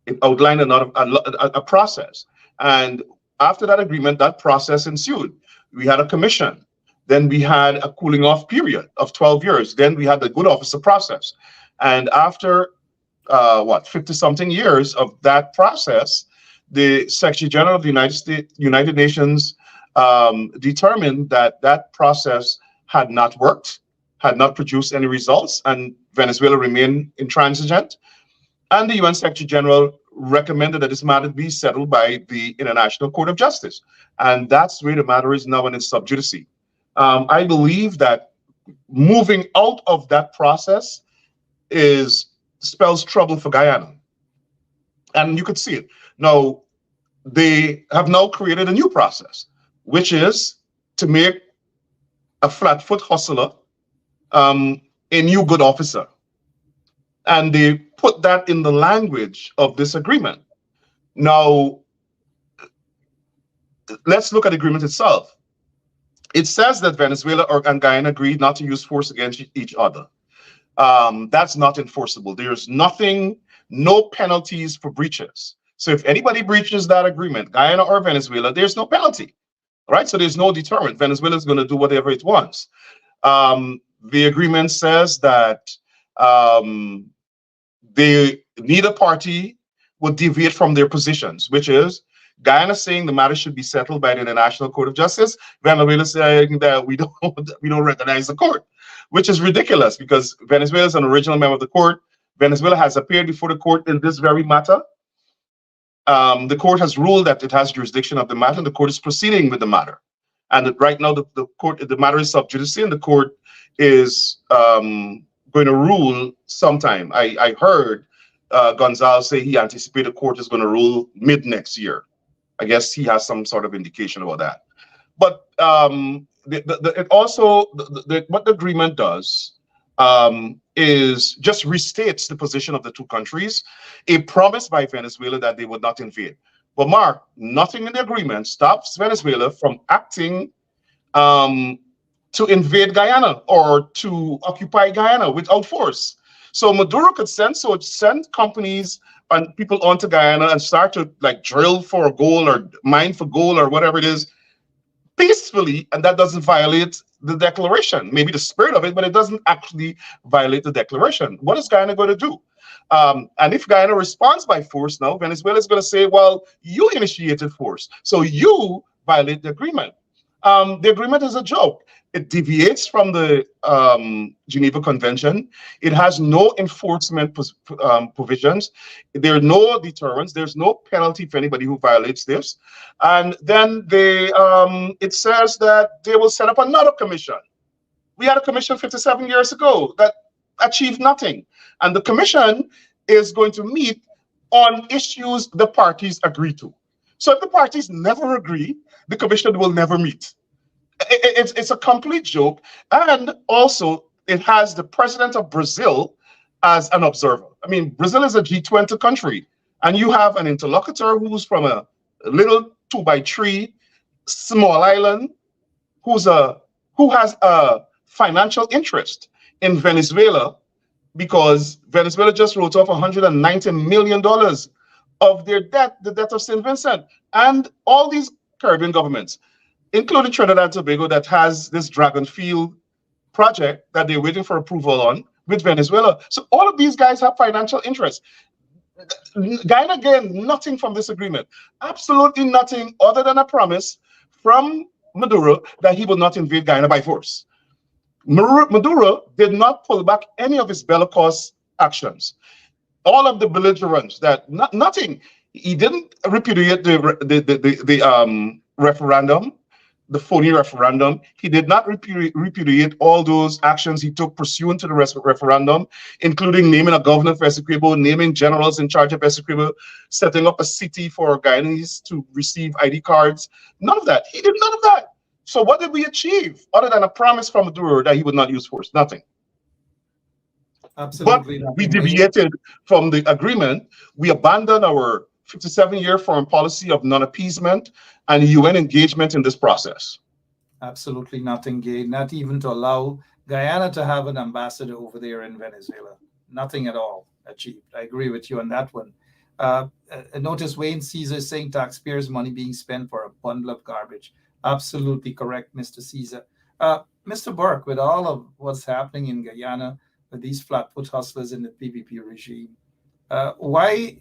It outlined a process. And after that agreement, that process ensued. We had a commission. Then we had a cooling off period of 12 years. Then we had the good officer process. And after 50-something years of that process, the Secretary General of the United Nations determined that that process had not worked, had not produced any results, and Venezuela remained intransigent. And the UN Secretary General recommended that this matter be settled by the International Court of Justice. And that's where the matter is now in its sub judice. I believe that moving out of that process spells trouble for Guyana. And you could see it. Now, they have now created a new process, which is to make a flatfoot hustler a new good officer. And they put that in the language of this agreement. Now, let's look at the agreement itself. It says that Venezuela and Guyana agreed not to use force against each other. That's not enforceable. There's no penalties for breaches. So if anybody breaches that agreement, Guyana or Venezuela, there's no penalty, right? So there's no deterrent. Venezuela is going to do whatever it wants. The agreement says that neither party would deviate from their positions, which is Guyana saying the matter should be settled by the International Court of Justice, Venezuela saying that we don't recognize the court, which is ridiculous because Venezuela is an original member of the court. Venezuela has appeared before the court in this very matter. The court has ruled that it has jurisdiction of the matter, and the court is proceeding with the matter. And right now, the matter is sub judice, and the court is going to rule sometime. I heard Gonzalez say he anticipated the court is going to rule mid next year. I guess he has some sort of indication about that. But what the agreement does is just restates the position of the two countries, a promise by Venezuela that they would not invade. But Mark, nothing in the agreement stops Venezuela from acting to invade Guyana or to occupy Guyana without force. So Maduro could send companies and people onto Guyana and start to drill for gold or mine for gold or whatever it is peacefully, and that doesn't violate the declaration. Maybe the spirit of it, but it doesn't actually violate the declaration. What is Guyana going to do? And if Guyana responds by force now, Venezuela is going to say, well, you initiated force, so you violate the agreement. The agreement is a joke. It deviates from the Geneva Convention. It has no enforcement provisions. There are no deterrents. There's no penalty for anybody who violates this. And then it says that they will set up another commission. We had a commission 57 years ago that achieved nothing. And the commission is going to meet on issues the parties agree to. So if the parties never agree, the commission will never meet. It's a complete joke. And also, it has the president of Brazil as an observer. I mean, Brazil is a G20 country, and you have an interlocutor who's from a little 2x3 small island who has a financial interest in Venezuela, because Venezuela just wrote off $190 million of their debt, the debt of St. Vincent, and all these Caribbean governments, including Trinidad and Tobago, that has this Dragon Field project that they're waiting for approval on with Venezuela. So all of these guys have financial interests. Guyana gained nothing from this agreement, absolutely nothing other than a promise from Maduro that he will not invade Guyana by force. Maduro did not pull back any of his bellicose actions. All of the belligerents, nothing. He didn't repudiate the referendum, the phony referendum. He did not repudiate all those actions he took pursuant to the referendum, including naming a governor for Essequibo, naming generals in charge of Essequibo, setting up a city for Guyanese to receive ID cards. None of that. He did none of that. So what did we achieve other than a promise from Maduro that he would not use force? Nothing.
Absolutely.
But we deviated from the agreement. We abandoned our 57-year foreign policy of non-appeasement and UN engagement in this process.
Absolutely nothing gained, not even to allow Guyana to have an ambassador over there in Venezuela. Nothing at all achieved. I agree with you on that one. Notice Wayne Caesar saying taxpayers' money being spent for a bundle of garbage. Absolutely correct, Mr. Caesar. Mr. Burke, with all of what's happening in Guyana, with these flat-foot hustlers in the PPP regime, why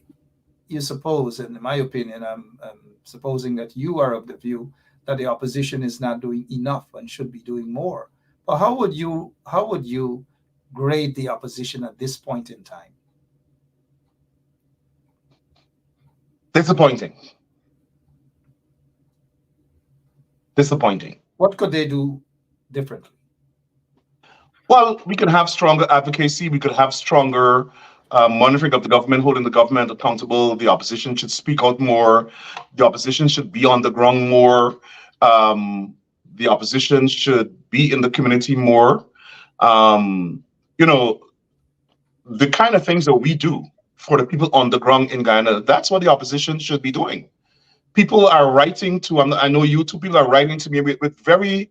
you suppose, and in my opinion, I'm supposing that you are of the view that the opposition is not doing enough and should be doing more. But how would you grade the opposition at this point in time?
Disappointing.
What could they do differently?
Well, we could have stronger advocacy. We could have stronger monitoring of the government, holding the government accountable. The opposition should speak out more. The opposition should be on the ground more. The opposition should be in the community more. The kind of things that we do for the people on the ground in Guyana, that's what the opposition should be doing. People are writing to, I know you two people are writing to me with very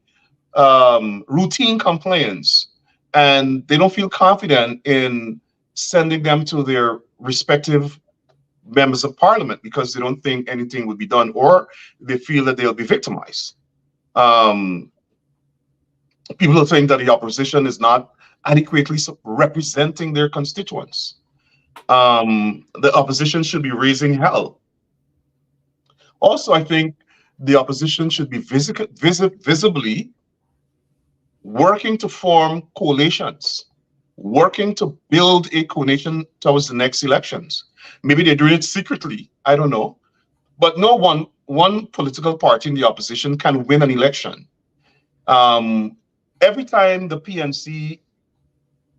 routine complaints, and they don't feel confident in sending them to their respective members of parliament because they don't think anything would be done, or they feel that they'll be victimized. People think that the opposition is not adequately representing their constituents. The opposition should be raising hell. Also, I think the opposition should be visibly working to form coalitions, working to build a coalition towards the next elections. Maybe they're doing it secretly, I don't know. But no one political party in the opposition can win an election. Every time the PNC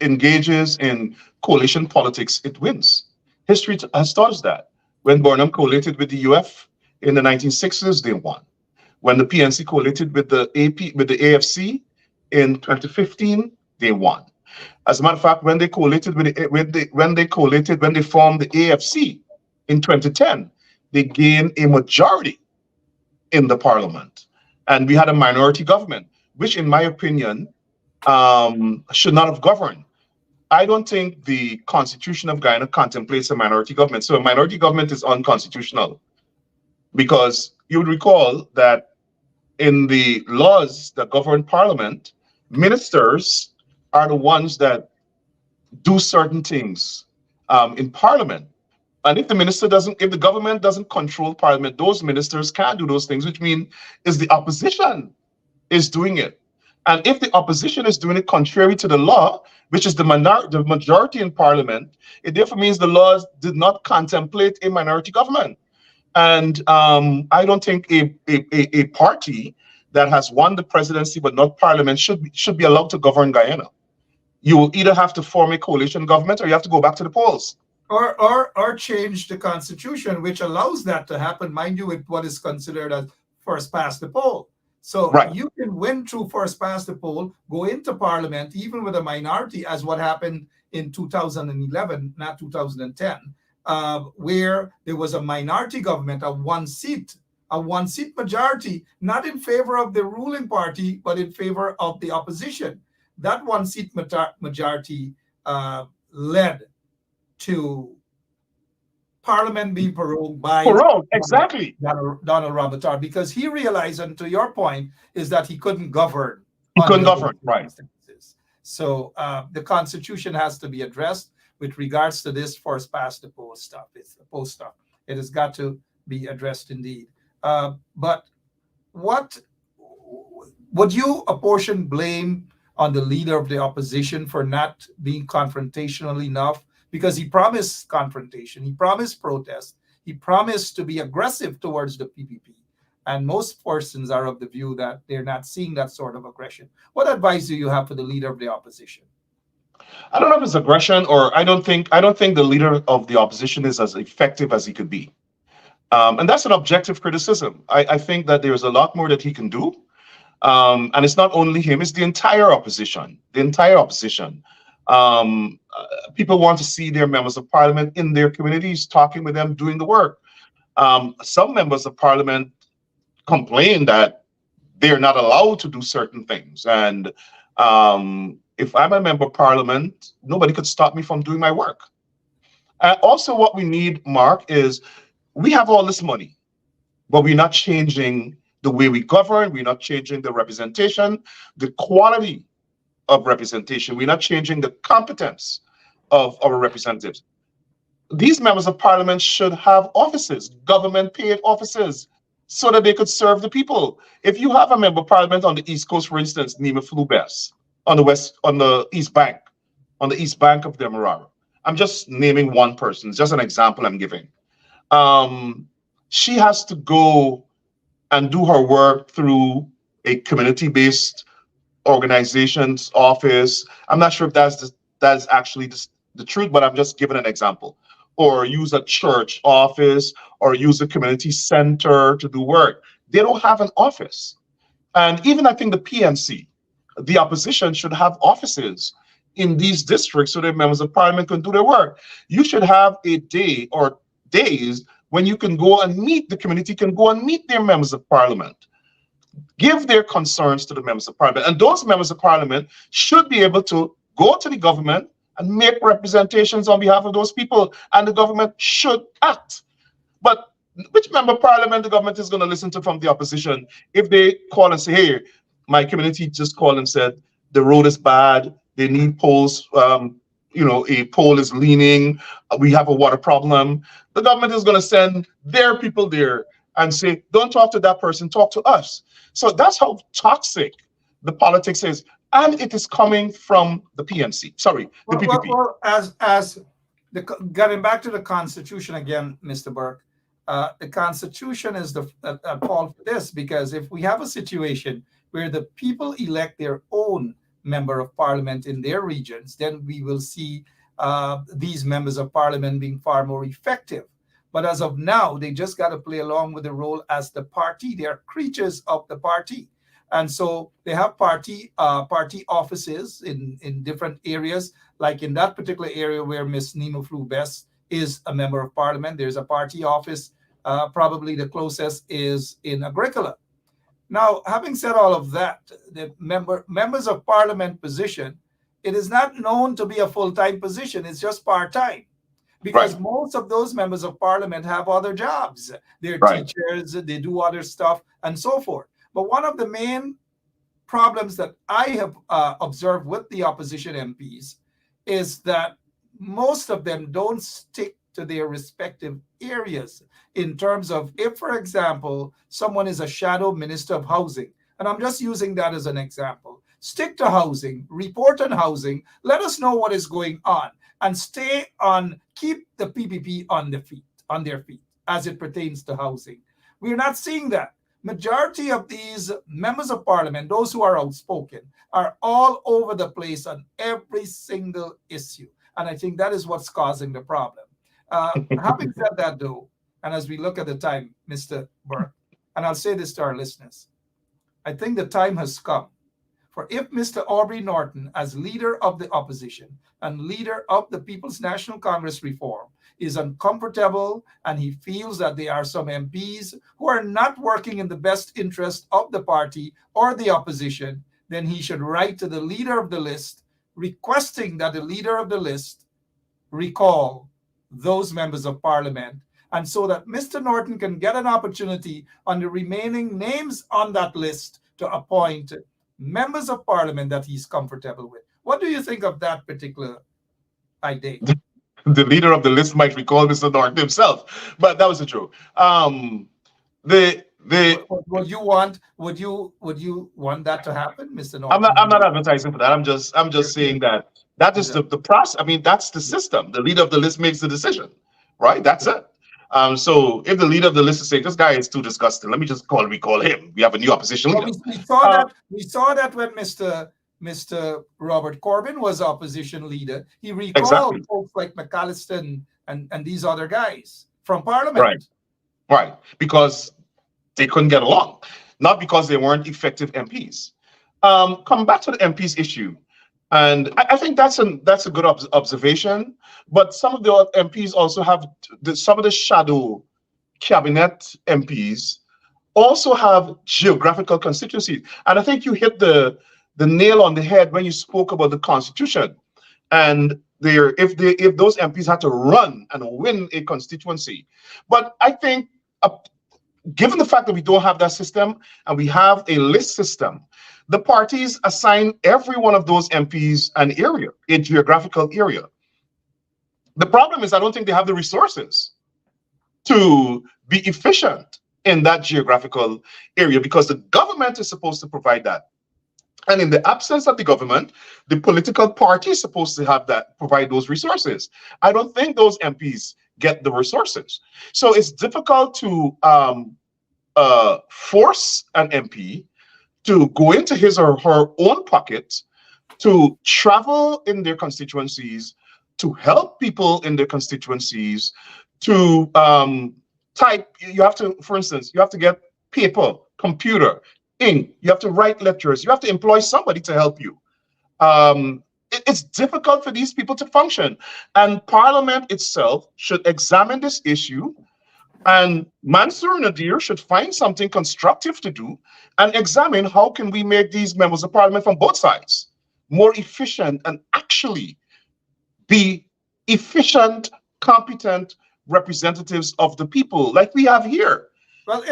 engages in coalition politics, it wins. History has taught us that. When Burnham collated with the UF in the 1960s, they won. When the PNC collated with the AFC in 2015, they won. As a matter of fact, when they formed the AFC in 2010, they gained a majority in the parliament, and we had a minority government, which, in my opinion, should not have governed. I don't think the Constitution of Guyana contemplates a minority government. So a minority government is unconstitutional, because you would recall that in the laws that govern parliament, ministers are the ones that do certain things in parliament. And if the government doesn't control parliament, those ministers can't do those things, which means is the opposition is doing it. And if the opposition is doing it contrary to the law, which is the majority in parliament, it therefore means the laws did not contemplate a minority government. And I don't think a party that has won the presidency but not parliament should be allowed to govern Guyana. You will either have to form a coalition government or you have to go back to the polls.
Or change the constitution, which allows that to happen, mind you, with what is considered as first past the poll. So right. You can win through first past the poll, go into parliament, even with a minority, as what happened in 2011, not 2010, where there was a minority government of one seat a one-seat majority, not in favor of the ruling party, but in favor of the opposition. That one-seat majority led to Parliament being prorogued by
Correct. Exactly.
Donald Rabatar, because he realized, and to your point, is that he couldn't govern
He couldn't
under those
govern. Right.
circumstances. So the Constitution has to be addressed with regards to this first past the post stuff. It's the post stuff. It has got to be addressed indeed. But what would you apportion blame on the leader of the opposition for not being confrontational enough? Because he promised confrontation, he promised protest, he promised to be aggressive towards the PPP. And most persons are of the view that they're not seeing that sort of aggression. What advice do you have for the leader of the opposition?
I don't know if it's aggression, or I don't think the leader of the opposition is as effective as he could be. And that's an objective criticism. I think that there's a lot more that he can do. And it's not only him, it's the entire opposition. The entire opposition. People want to see their members of parliament in their communities, talking with them, doing the work. Some members of parliament complain that they're not allowed to do certain things. And if I'm a member of parliament, nobody could stop me from doing my work. Also, what we need, Mark, is we have all this money, but we're not changing the way we govern. We're not changing the representation, the quality of representation. We're not changing the competence of our representatives. These members of parliament should have offices, government paid offices, so that they could serve the people. If you have a member of parliament on the East Coast, for instance, Nima Flubes, on the East Bank of the Demerara. I'm just naming one person, it's just an example I'm giving. She has to go and do her work through a community-based organization's office. I'm not sure if that's actually the truth, but I'm just giving an example. Or use a church office, or use a community center to do work. They don't have an office. And even I think the PNC, the opposition, should have offices in these districts so that members of parliament can do their work. You should have a day or days when you can go and meet, the community can go and meet their members of parliament, give their concerns to the members of parliament. And those members of parliament should be able to go to the government and make representations on behalf of those people, and the government should act. But which member of parliament the government is going to listen to from the opposition if they call and say, hey, my community just called and said the road is bad, they need poles, a pole is leaning, we have a water problem. The government is going to send their people there and say, don't talk to that person, talk to us. So that's how toxic the politics is. And it is coming from the PNC. Sorry, the PPP.
Well, as getting back to the Constitution again, Mr. Burke, the Constitution is the call for this, because if we have a situation where the people elect their own member of parliament in their regions, then we will see these members of parliament being far more effective. But as of now, they just got to play along with the role as the party. They are creatures of the party. And so they have party offices in different areas, like in that particular area where Miss Nima Flubes is a member of parliament. There's a party office, probably the closest is in Agricola. Now, having said all of that, the members of parliament position, it is not known to be a full-time position. It's just part-time. Because
Right.
most of those members of parliament have other jobs. They're
Right.
teachers, they do other stuff, and so forth. But one of the main problems that I have observed with the opposition MPs is that most of them don't stick to their respective areas in terms of, if, for example, someone is a shadow minister of housing, and I'm just using that as an example, stick to housing, report on housing, let us know what is going on, and keep the PPP on their feet as it pertains to housing. We're not seeing that. Majority of these members of parliament, those who are outspoken, are all over the place on every single issue. And I think that is what's causing the problem. Having said that, though, and as we look at the time, Mr. Burke, and I'll say this to our listeners, I think the time has come for, if Mr. Aubrey Norton, as leader of the opposition and leader of the People's National Congress Reform, is uncomfortable and he feels that there are some MPs who are not working in the best interest of the party or the opposition, then he should write to the leader of the list requesting that the leader of the list recall those members of parliament, and so that Mr. Norton can get an opportunity on the remaining names on that list to appoint members of parliament that he's comfortable with. What do you think of that particular idea?
The leader of the list might recall Mr. Norton himself, but that was a joke.
Would you want that to happen, Mr. Norton?
I'm not advertising for that. I'm just saying that is the process. I mean, that's the system. The leader of the list makes the decision, right? That's it. So if the leader of the list is saying this guy is too disgusting, let me just recall him. We have a new opposition leader.
We saw that when Mr. Robert Corbyn was opposition leader. He recalled folks like McAllister and these other guys from Parliament.
Right. Because they couldn't get along, not because they weren't effective MPs. Come back to the MPs issue, and I think that's a good observation. But some of the MPs also have some of the shadow cabinet MPs also have geographical constituencies, and I think you hit the nail on the head when you spoke about the Constitution. And if those MPs had to run and win a constituency, but I think given the fact that we don't have that system and we have a list system, the parties assign every one of those MPs an area, a geographical area. The problem is I don't think they have the resources to be efficient in that geographical area, because the government is supposed to provide that. And in the absence of the government, the political party is supposed to provide those resources. I don't think those MPs get the resources. So it's difficult to force an MP to go into his or her own pocket, to travel in their constituencies, to help people in their constituencies, to type. You have to, for instance, you have to get paper, computer, ink. You have to write letters. You have to employ somebody to help you. It's difficult for these people to function. And Parliament itself should examine this issue, and Mansour Nadir should find something constructive to do and examine how can we make these members of Parliament from both sides more efficient and actually be efficient, competent representatives of the people like we have here.
Well,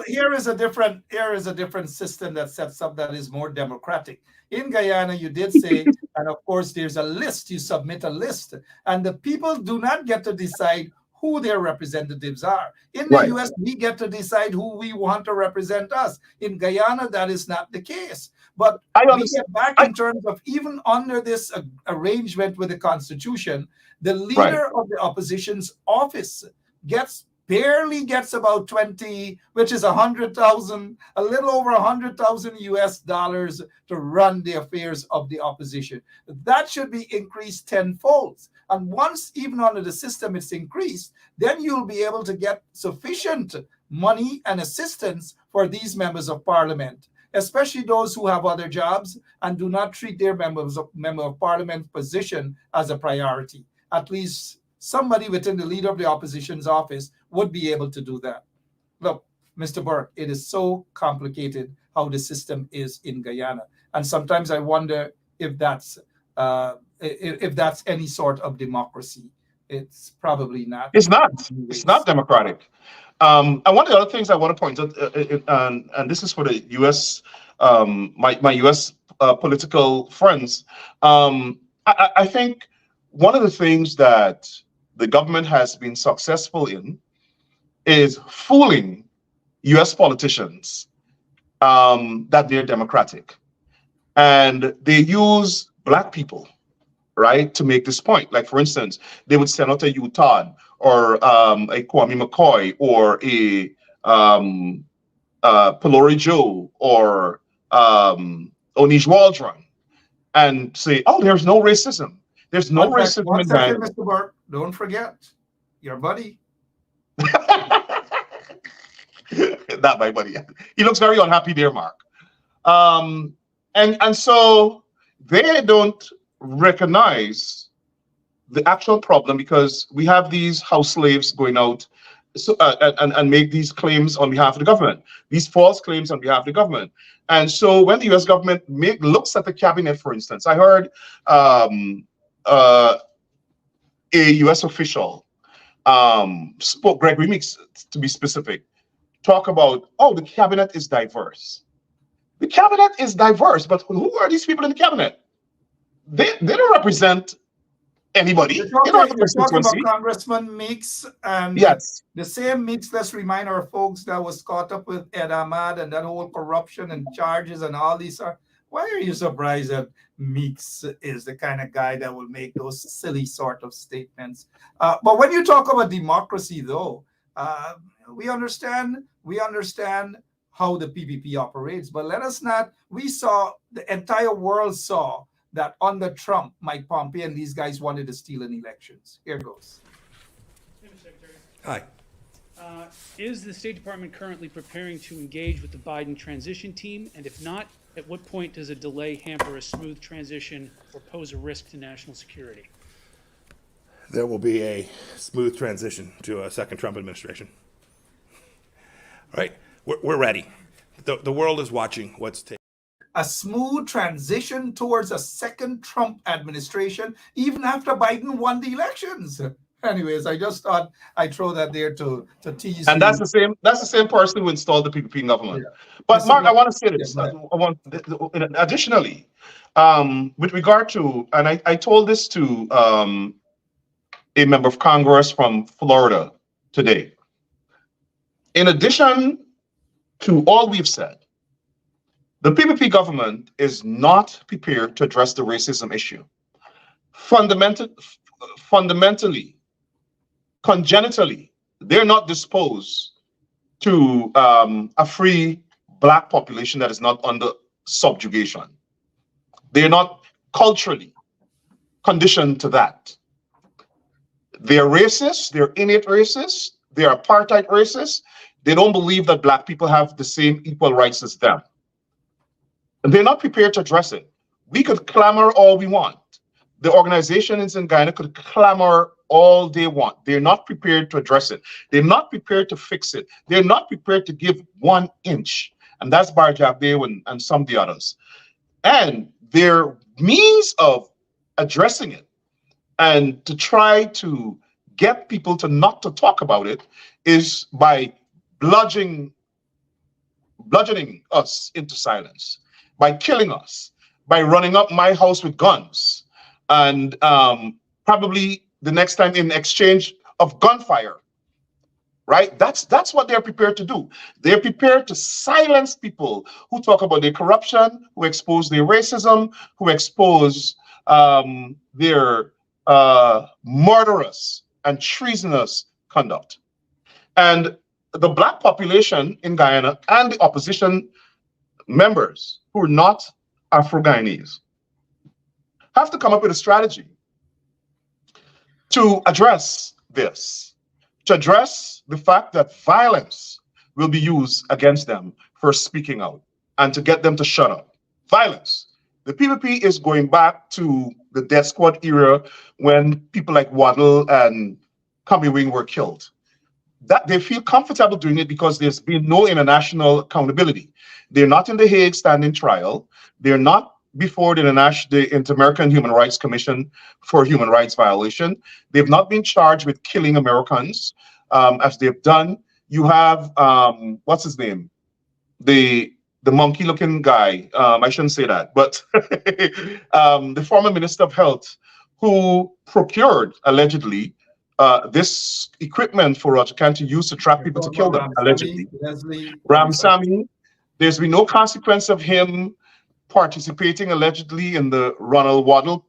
here is a different system that sets up that is more democratic. In Guyana, you did say, and of course, there's a list. You submit a list, and the people do not get to decide who their representatives are. In the US, we get to decide who we want to represent us. In Guyana, that is not the case. But we get back in terms of even under this arrangement with the Constitution, the leader of the opposition's office barely gets about 20, which is 100,000, a little over 100,000 US dollars to run the affairs of the opposition. That should be increased tenfold. And once even under the system it's increased, then you'll be able to get sufficient money and assistance for these members of parliament, especially those who have other jobs and do not treat their member of parliament position as a priority. At least somebody within the leader of the opposition's office would be able to do that. Look, Mr. Burke, it is so complicated how the system is in Guyana. And sometimes I wonder if that's any sort of democracy. It's probably not.
It's not. It's not democratic. And one of the other things I want to point out, and this is for the U.S., my U.S. Political friends, I think one of the things that the government has been successful in is fooling U.S. politicians that they're democratic. And they use Black people, right, to make this point. Like, for instance, they would send out a Utah or a Kwame McCoy or a Pelori Joe or Onish Waldron and say, oh, there's no racism. There's no racism in Guyana.
Mr. Burke, don't forget your buddy.
Not my buddy. He looks very unhappy there, Mark. And so they don't recognize the actual problem, because we have these house slaves going out and make these claims on behalf of the government, these false claims on behalf of the government. And so when the U.S. government looks at the cabinet, for instance, I heard a U.S. official, spoke, Gregory Meeks to be specific, talk about, oh, the cabinet is diverse. The cabinet is diverse, but who are these people in the cabinet? They don't represent anybody.
You're
They don't have a
talking about
constituency.
Congressman Meeks, and
Yes.
the same Meeks, let's remind our folks, that was caught up with Ed Ahmad and that whole corruption and charges and all these. Why are you surprised that Meeks is the kind of guy that will make those silly sort of statements? But when you talk about democracy, though, we understand how the PPP operates, but let us not. The entire world saw that under Trump, Mike Pompeo and these guys wanted to steal in elections. Here goes.
Mr. Secretary.
Hi.
Is the State Department currently preparing to engage with the Biden transition team? And if not, at what point does a delay hamper a smooth transition or pose a risk to national security?
There will be a smooth transition to a second Trump administration. All right, we're ready. The world is watching what's taking.
A smooth transition towards a second Trump administration, even after Biden won the elections. Anyways, I just thought I'd throw that there to tease.
And
you.
that's the same person who installed the PPP government.
Yeah.
But
Mr.
Mark, I
Black-
want to say this.
Yeah,
Additionally, with regard to, and I told this to a member of Congress from Florida today. In addition to all we've said, the PPP government is not prepared to address the racism issue. Fundamentally, congenitally, they're not disposed to a free Black population that is not under subjugation. They're not culturally conditioned to that. They're racist, they're innate racist, they're apartheid racist. They don't believe that Black people have the same equal rights as them. And they're not prepared to address it. We could clamor all we want. The organizations in Guyana could clamor all they want. They're not prepared to address it. They're not prepared to fix it. They're not prepared to give 1 inch. And that's Barjabde and some of the others. And their means of addressing it and to try to get people to not to talk about it is by bludgeoning us into silence, by killing us, by running up my house with guns, and probably the next time in exchange of gunfire, right? That's what they're prepared to do. They're prepared to silence people who talk about their corruption, who expose their racism, who expose their murderous and treasonous conduct. And the Black population in Guyana and the opposition members who are not Afro-Guyanese have to come up with a strategy to address this, to address the fact that violence will be used against them for speaking out and to get them to shut up. Violence. The PPP is going back to the death squad era when people like Waddle and Kami Wing were killed. That they feel comfortable doing it because there's been no international accountability. They're not in the Hague standing trial. They're not before the Inter-American Human Rights Commission for human rights violation. They've not been charged with killing Americans as they've done. You have, what's his name? The monkey-looking guy. I shouldn't say that, but the former Minister of Health who procured, allegedly, this equipment for Roger County used to trap people to kill them, allegedly. Ramsamy, there's been no consequence of him participating allegedly in the Ronald Waddle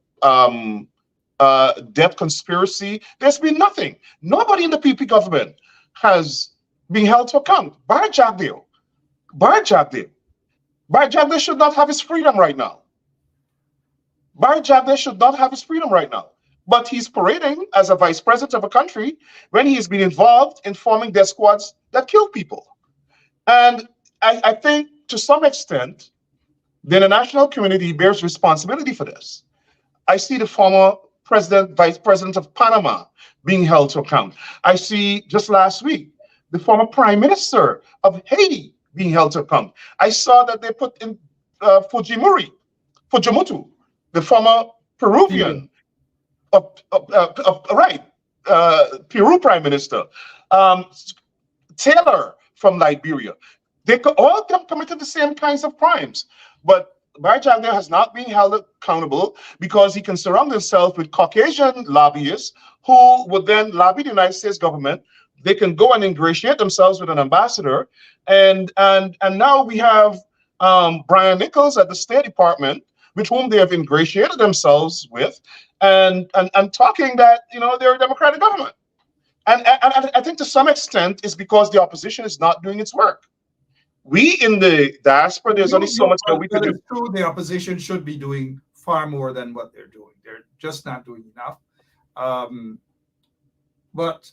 death conspiracy. There's been nothing. Nobody in the PP government has been held to account. Barjabde should not have his freedom right now. Barjabde should not have his freedom right now. But he's parading as a vice president of a country when he has been involved in forming death squads that kill people. And I think to some extent, the international community bears responsibility for this. I see the former vice president of Panama being held to account. I see just last week the former prime minister of Haiti being held to account. I saw that they put in Fujimoto, the former Peruvian Peru prime minister, Taylor from Liberia. They could all of them committed the same kinds of crimes, but Barjagna has not been held accountable because he can surround himself with Caucasian lobbyists who would then lobby the United States government. They can go and ingratiate themselves with an ambassador, and now we have Brian Nichols at the State Department, with whom they have ingratiated themselves with, and talking that they're a democratic government, and I think to some extent it's because the opposition is not doing its work. We in the diaspora, there's only so much that we can do.
It's true, the opposition should be doing far more than what they're doing. They're just not doing enough. But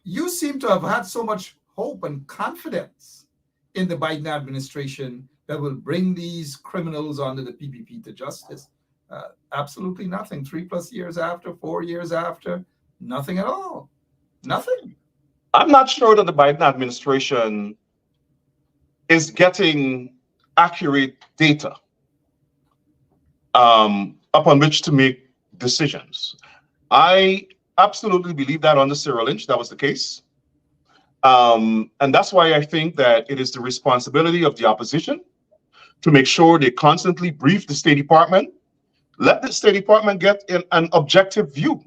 you seem to have had so much hope and confidence in the Biden administration that will bring these criminals under the PPP to justice. Absolutely nothing. 3+ years after, 4 years after, nothing at all. Nothing.
I'm not sure that the Biden administration is getting accurate data upon which to make decisions. I absolutely believe that under Cyril Lynch, that was the case. And that's why I think that it is the responsibility of the opposition to make sure they constantly brief the State Department. Let the State Department get an objective view.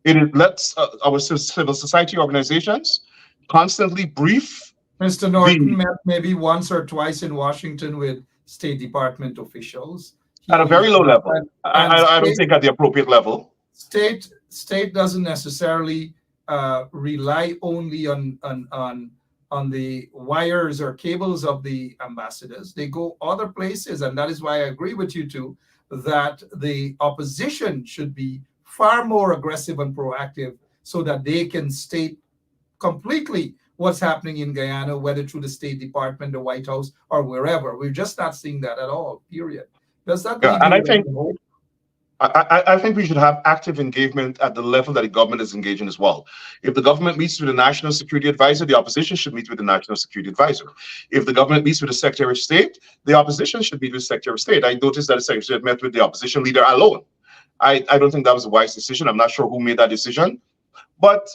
It lets our civil society organizations constantly brief.
Mr. Norton met maybe once or twice in Washington with State Department officials.
At a very low level. I don't think at the appropriate level.
State doesn't necessarily rely only on the wires or cables of the ambassadors. They go other places, and that is why I agree with you too, that the opposition should be far more aggressive and proactive so that they can state completely what's happening in Guyana, whether through the State Department, the White House, or wherever. We're just not seeing that at all, period. Does that
and I think we should have active engagement at the level that the government is engaging as well. If the government meets with the National Security Advisor, the opposition should meet with the National Security Advisor. If the government meets with the Secretary of State, the opposition should meet with the Secretary of State. I noticed that the Secretary of State met with the opposition leader alone. I don't think that was a wise decision. I'm not sure who made that decision, but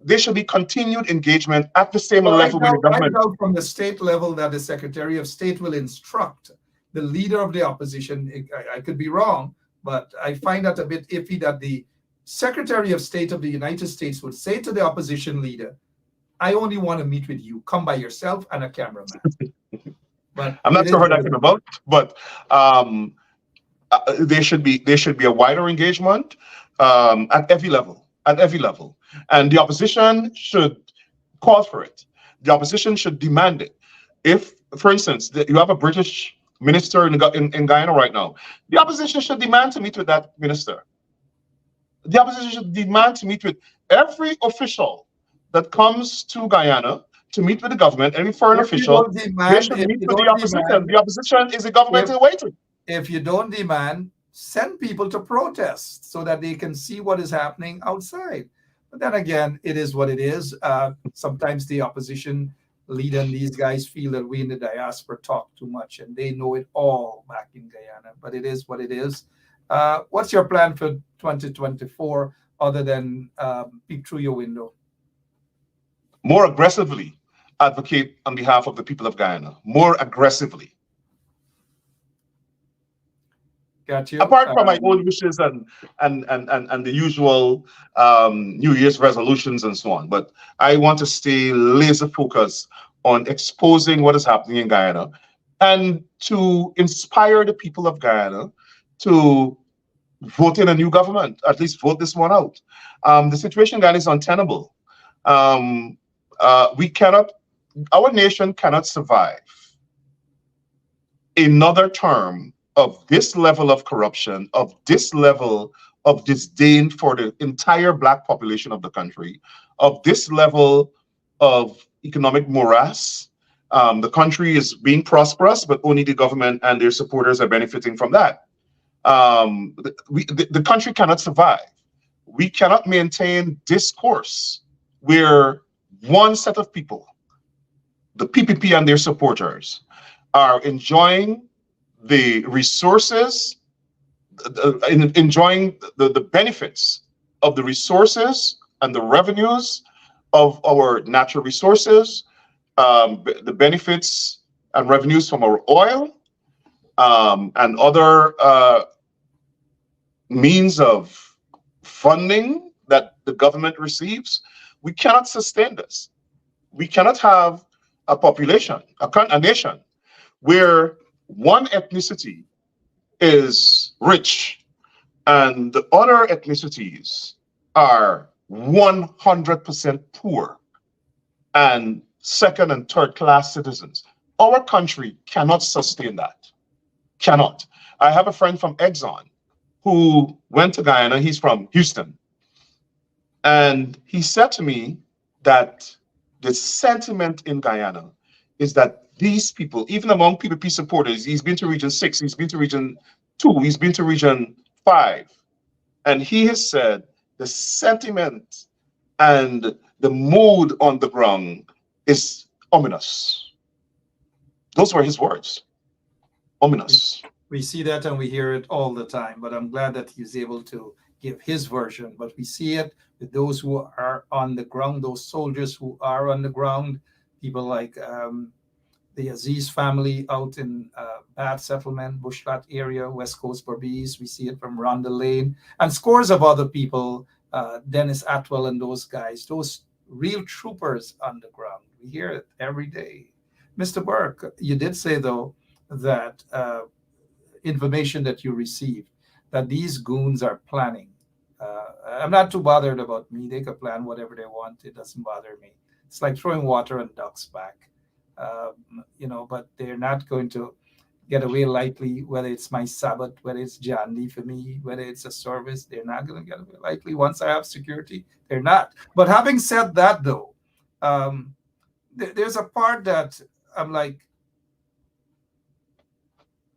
there should be continued engagement at the same level with the government.
I know from the state level that the Secretary of State will instruct the leader of the opposition. I could be wrong, but I find that a bit iffy that the Secretary of State of the United States would say to the opposition leader, I only want to meet with you. Come by yourself and a cameraman. But
I'm not sure how that came about, but there should be a wider engagement at every level, and the opposition should call for it. The opposition should demand it. If, for instance, you have a British minister in Guyana right now, the opposition should demand to meet with that minister. The opposition should demand to meet with every official that comes to Guyana to meet with the government, any foreign official. They should meet with the opposition. The opposition is a governmental waiting.
If you don't demand, send people to protest so that they can see what is happening outside. But then again, it is what it is. Sometimes the opposition leader and these guys feel that we in the diaspora talk too much, and they know it all back in Guyana. But it is what it is. What's your plan for 2024 other than peek through your window?
More aggressively advocate on behalf of the people of Guyana. More aggressively.
Got you.
Apart from my own wishes and the usual New Year's resolutions and so on, but I want to stay laser focused on exposing what is happening in Guyana and to inspire the people of Guyana to vote in a new government, at least vote this one out. The situation in Guyana is untenable. Our nation cannot survive another term of this level of corruption, of this level of disdain for the entire Black population of the country, of this level of economic morass. The country is being prosperous, but only the government and their supporters are benefiting from that. The country cannot survive. We cannot maintain discourse where one set of people, the PPP and their supporters, are enjoying the resources, enjoying the benefits of the resources and the revenues of our natural resources, the benefits and revenues from our oil, and other means of funding that the government receives. We cannot sustain this. We cannot have a population, a nation, where one ethnicity is rich and the other ethnicities are 100% poor and second and third class citizens. Our country cannot sustain that. Cannot. I have a friend from Exxon who went to Guyana. He's from Houston. And he said to me that the sentiment in Guyana is that these people, even among PPP supporters, he's been to region 6, he's been to region 2, he's been to region 5. And he has said the sentiment and the mood on the ground is ominous. Those were his words. Ominous.
We see that and we hear it all the time, but I'm glad that he's able to give his version. But we see it with those who are on the ground, those soldiers who are on the ground, people like the Aziz family out in Bad Settlement, Bushlat area, West Coast Berbice. We see it from Rhonda Lane and scores of other people, Dennis Atwell and those guys, those real troopers on the ground. We hear it every day. Mr. Burke, you did say, though, that information that you received, that these goons are planning. I'm not too bothered about me. They can plan whatever they want. It doesn't bother me. It's like throwing water on ducks' back. But they're not going to get away lightly, whether it's my Sabbath, whether it's Jandy for me, whether it's a service. They're not going to get away lightly. Once I have security, they're not. But having said that, though, there's a part that I'm like,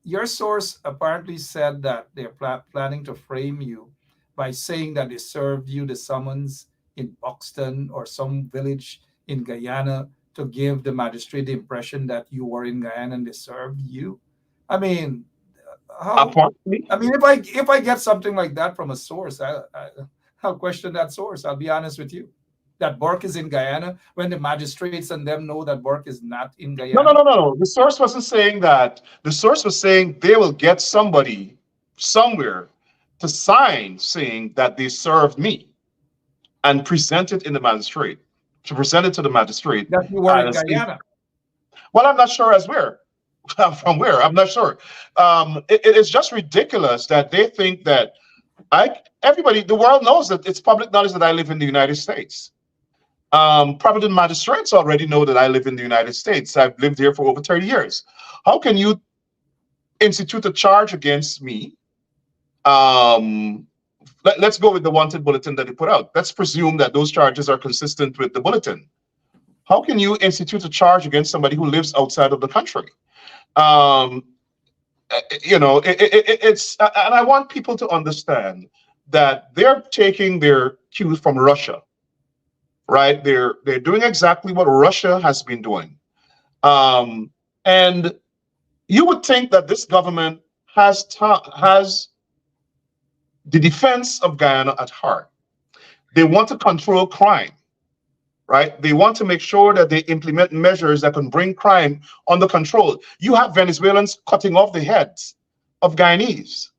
your source apparently said that they're planning to frame you by saying that they served you the summons in Buxton or some village in Guyana to give the magistrate the impression that you were in Guyana and they served you. I mean, if I get something like that from a source, I'll question that source. I'll be honest with you. That Burke is in Guyana when the magistrates and them know that Burke is not in Guyana.
No. The source wasn't saying that. The source was saying they will get somebody somewhere to sign saying that they served me and present it in the magistrate, to present it to the magistrate.
That you were in Guyana.
Well, I'm not sure as where. From where? I'm not sure. It is just ridiculous that they think that everybody, the world knows that it's public knowledge that I live in the United States. Probably the magistrates already know that I live in the United States. I've lived here for over 30 years. How can you institute a charge against me? Let's go with the wanted bulletin that they put out. Let's presume that those charges are consistent with the bulletin. How can you institute a charge against somebody who lives outside of the country? It's and I want people to understand that they're taking their cues from Russia, right? They're doing exactly what Russia has been doing, and you would think that this government has the defense of Guyana at heart. They want to control crime, right? They want to make sure that they implement measures that can bring crime under control. You have Venezuelans cutting off the heads of Guyanese,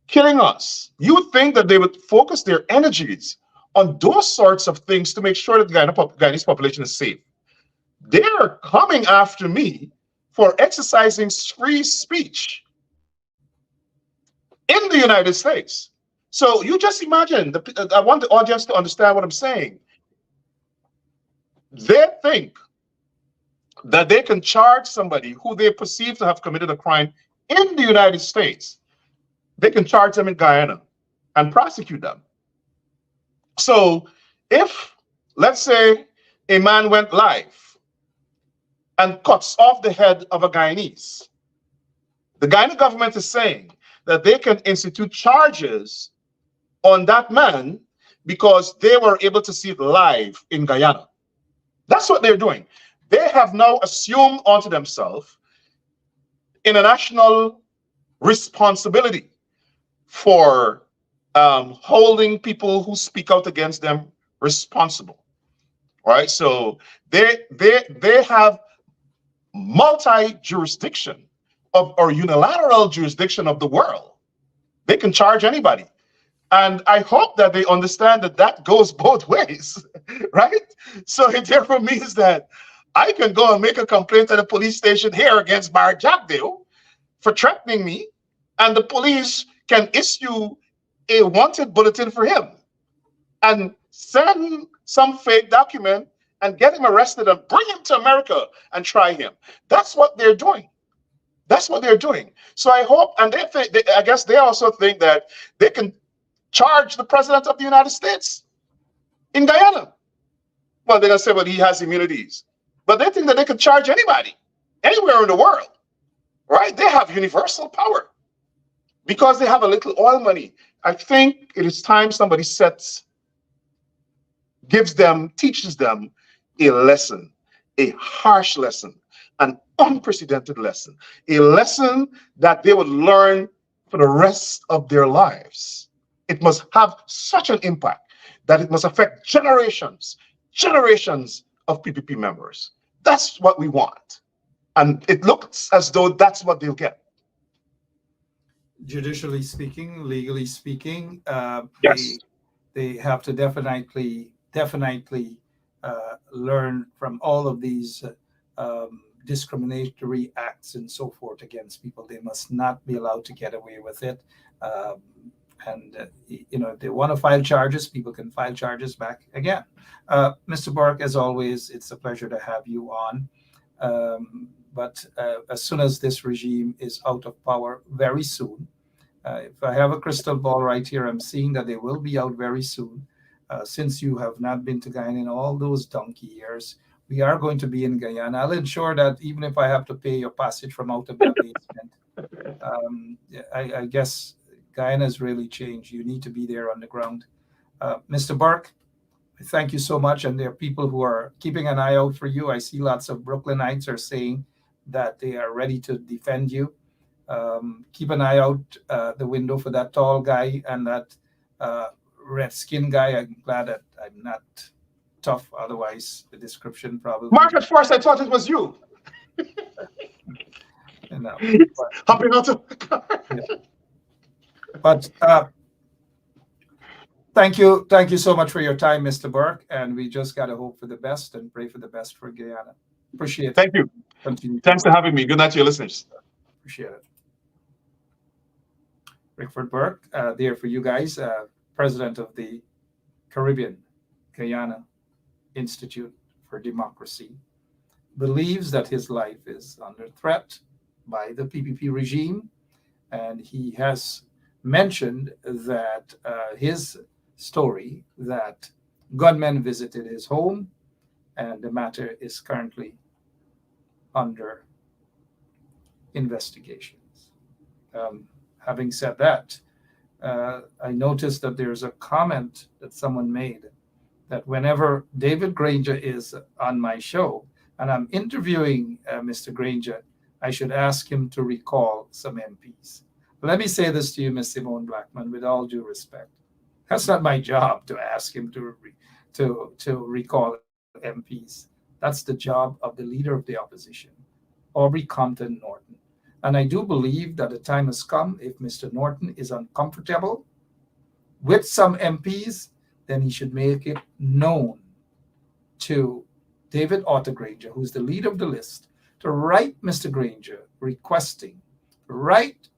killing us. You would think that they would focus their energies on those sorts of things to make sure that the Guyanese population is safe. They're coming after me for exercising free speech in the United States. So you just imagine, I want the audience to understand what I'm saying. They think that they can charge somebody who they perceive to have committed a crime in the United States. They can charge them in Guyana and prosecute them. So if, let's say, a man went live and cuts off the head of a Guyanese, the Guyana government is saying that they can institute charges on that man because they were able to see it live in Guyana. That's what they're doing. They have now assumed onto themselves international responsibility for holding people who speak out against them responsible. Right? So they have multi-jurisdiction of or unilateral jurisdiction of the world. They can charge anybody. And I hope that they understand that that goes both ways, right? So it therefore means that I can go and make a complaint at a police station here against Bar Jackdale for threatening me, and the police can issue a wanted bulletin for him and send some fake document and get him arrested and bring him to America and try him. That's what they're doing. That's what they're doing. So I hope, and they think, I guess they also think that they can charge the president of the United States in Guyana. Well, they're gonna say, well, he has immunities, but they think that they can charge anybody, anywhere in the world, right? They have universal power because they have a little oil money. I think it is time somebody teaches them a lesson, a harsh lesson, an unprecedented lesson, a lesson that they would learn for the rest of their lives. It must have such an impact that it must affect generations of PPP members. That's what we want. And it looks as though that's what they'll get.
Judicially speaking, legally speaking,
Yes.
they have to definitely learn from all of these discriminatory acts and so forth against people. They must not be allowed to get away with it. If they want to file charges, people can file charges back again. Mr. Burke, as always, it's a pleasure to have you on. But as soon as this regime is out of power, very soon, if I have a crystal ball right here, I'm seeing that they will be out very soon. Since you have not been to Guyana in all those donkey years, we are going to be in Guyana. I'll ensure that even if I have to pay your passage from out of the basement, I guess Guyana has really changed. You need to be there on the ground. Mr. Burke, thank you so much. And there are people who are keeping an eye out for you. I see lots of Brooklynites are saying that they are ready to defend you. Keep an eye out the window for that tall guy and that red skin guy. I'm glad that I'm not tough. Otherwise, the description probably.
Mark, at first I thought it was you.
No,
Hopping out of the car.
yeah. But thank you so much for your time, Mr. Burke. And we just got to hope for the best and pray for the best for Guyana. Appreciate it.
Thank you.
Continue.
Thanks for having me. Good night to your listeners.
Appreciate it. Rickford Burke, there for you guys, president of the Caribbean Guyana Institute for Democracy, believes that his life is under threat by the PPP regime. And he has mentioned that his story that gunmen visited his home and the matter is currently under investigations. Having said that, I noticed that there's a comment that someone made that whenever David Granger is on my show and I'm interviewing Mr. Granger, I should ask him to recall some MPs. Let me say this to you, Ms. Simone Blackman, with all due respect. That's not my job to ask him to recall MPs. That's the job of the leader of the opposition, Aubrey Compton Norton. And I do believe that the time has come, if Mr. Norton is uncomfortable with some MPs, then he should make it known to David Otto Granger, who's the leader of the list, to write Mr. Granger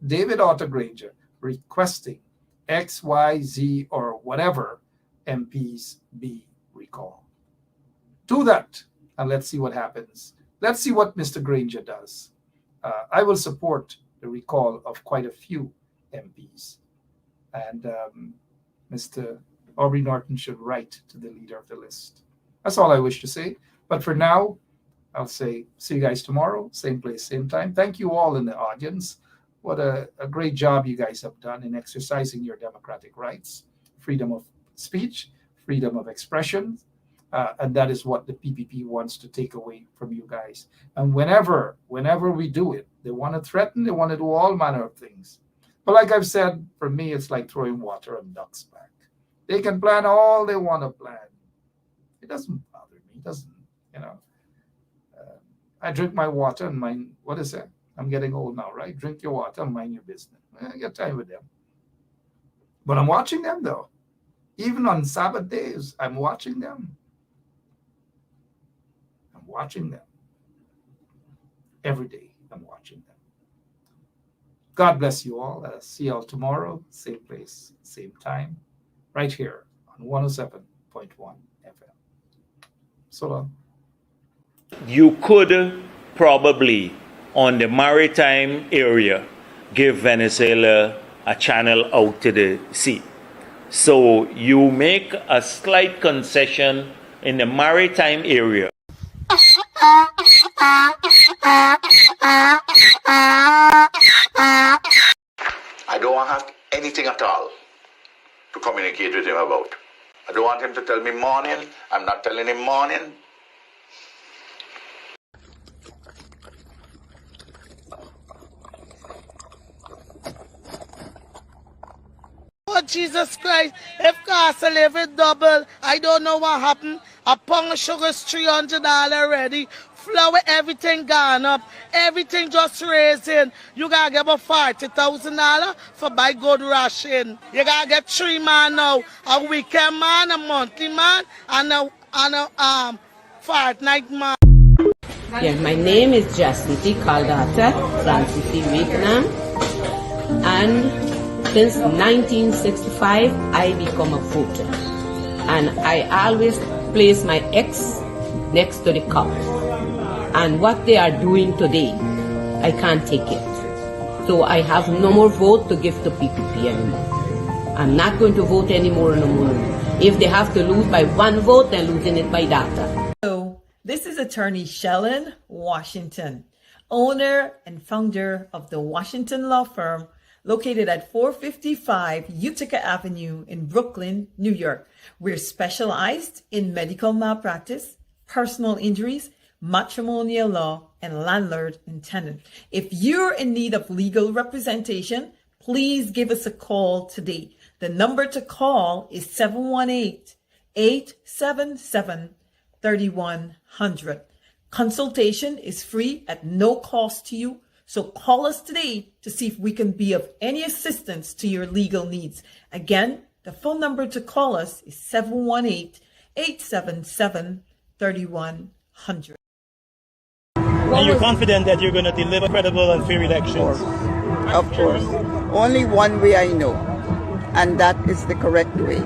David Otto Granger requesting X, Y, Z, or whatever MPs be recalled. Do that, and let's see what happens. Let's see what Mr. Granger does. I will support the recall of quite a few MPs. And Mr. Aubrey Norton should write to the leader of the list. That's all I wish to say. But for now, I'll say see you guys tomorrow, same place, same time. Thank you all in the audience. what a great job you guys have done in exercising your democratic rights, freedom of speech, freedom of expression. And that is what the PPP wants to take away from you guys. And whenever we do it, they want to threaten, they want to do all manner of things. But like I've said, for me, it's like throwing water on ducks' back. They can plan all they want to plan. It doesn't bother me. It doesn't, I drink my water and mind, what is that? I'm getting old now, right? Drink your water and mind your business. I get time with them. But I'm watching them, though. Even on Sabbath days, I'm watching them. I'm watching them. Every day, I'm watching them. God bless you all. I'll see you all tomorrow, same place, same time, right here on 107.1 FM. So long.
You could probably, on the maritime area, give Venezuela a channel out to the sea. So you make a slight concession in the maritime area.
I don't want to have anything at all to communicate with him about. I don't want him to tell me morning. I'm not telling him morning.
Oh, Jesus Christ, if cost of living double, I don't know what happened. A pound of sugar is $300 already. Flour, everything gone up. Everything just raising. You gotta get about $40,000 for buy good ration. You gotta get 3 man now. A weekend man, a monthly man, and a fortnight man.
Yeah, my name is Jacinti Caldata, Francis Vietnam, and since 1965, I become a voter, and I always place my ex next to the cup. And what they are doing today, I can't take it. So I have no more vote to give to PPP anymore. I'm not going to vote anymore no more. If they have to lose by 1 vote, they're losing it by data.
So this is attorney Shellen Washington, owner and founder of the Washington law firm located at 455 Utica Avenue in Brooklyn, New York. We're specialized in medical malpractice, personal injuries, matrimonial law, and landlord and tenant. If you're in need of legal representation, please give us a call today. The number to call is 718-877-3100. Consultation is free at no cost to you. So call us today to see if we can be of any assistance to your legal needs. Again, the phone number to call us is 718-877-3100.
And you're confident that you're going to deliver credible and fair elections?
Of course. Only one way I know, and that is the correct way.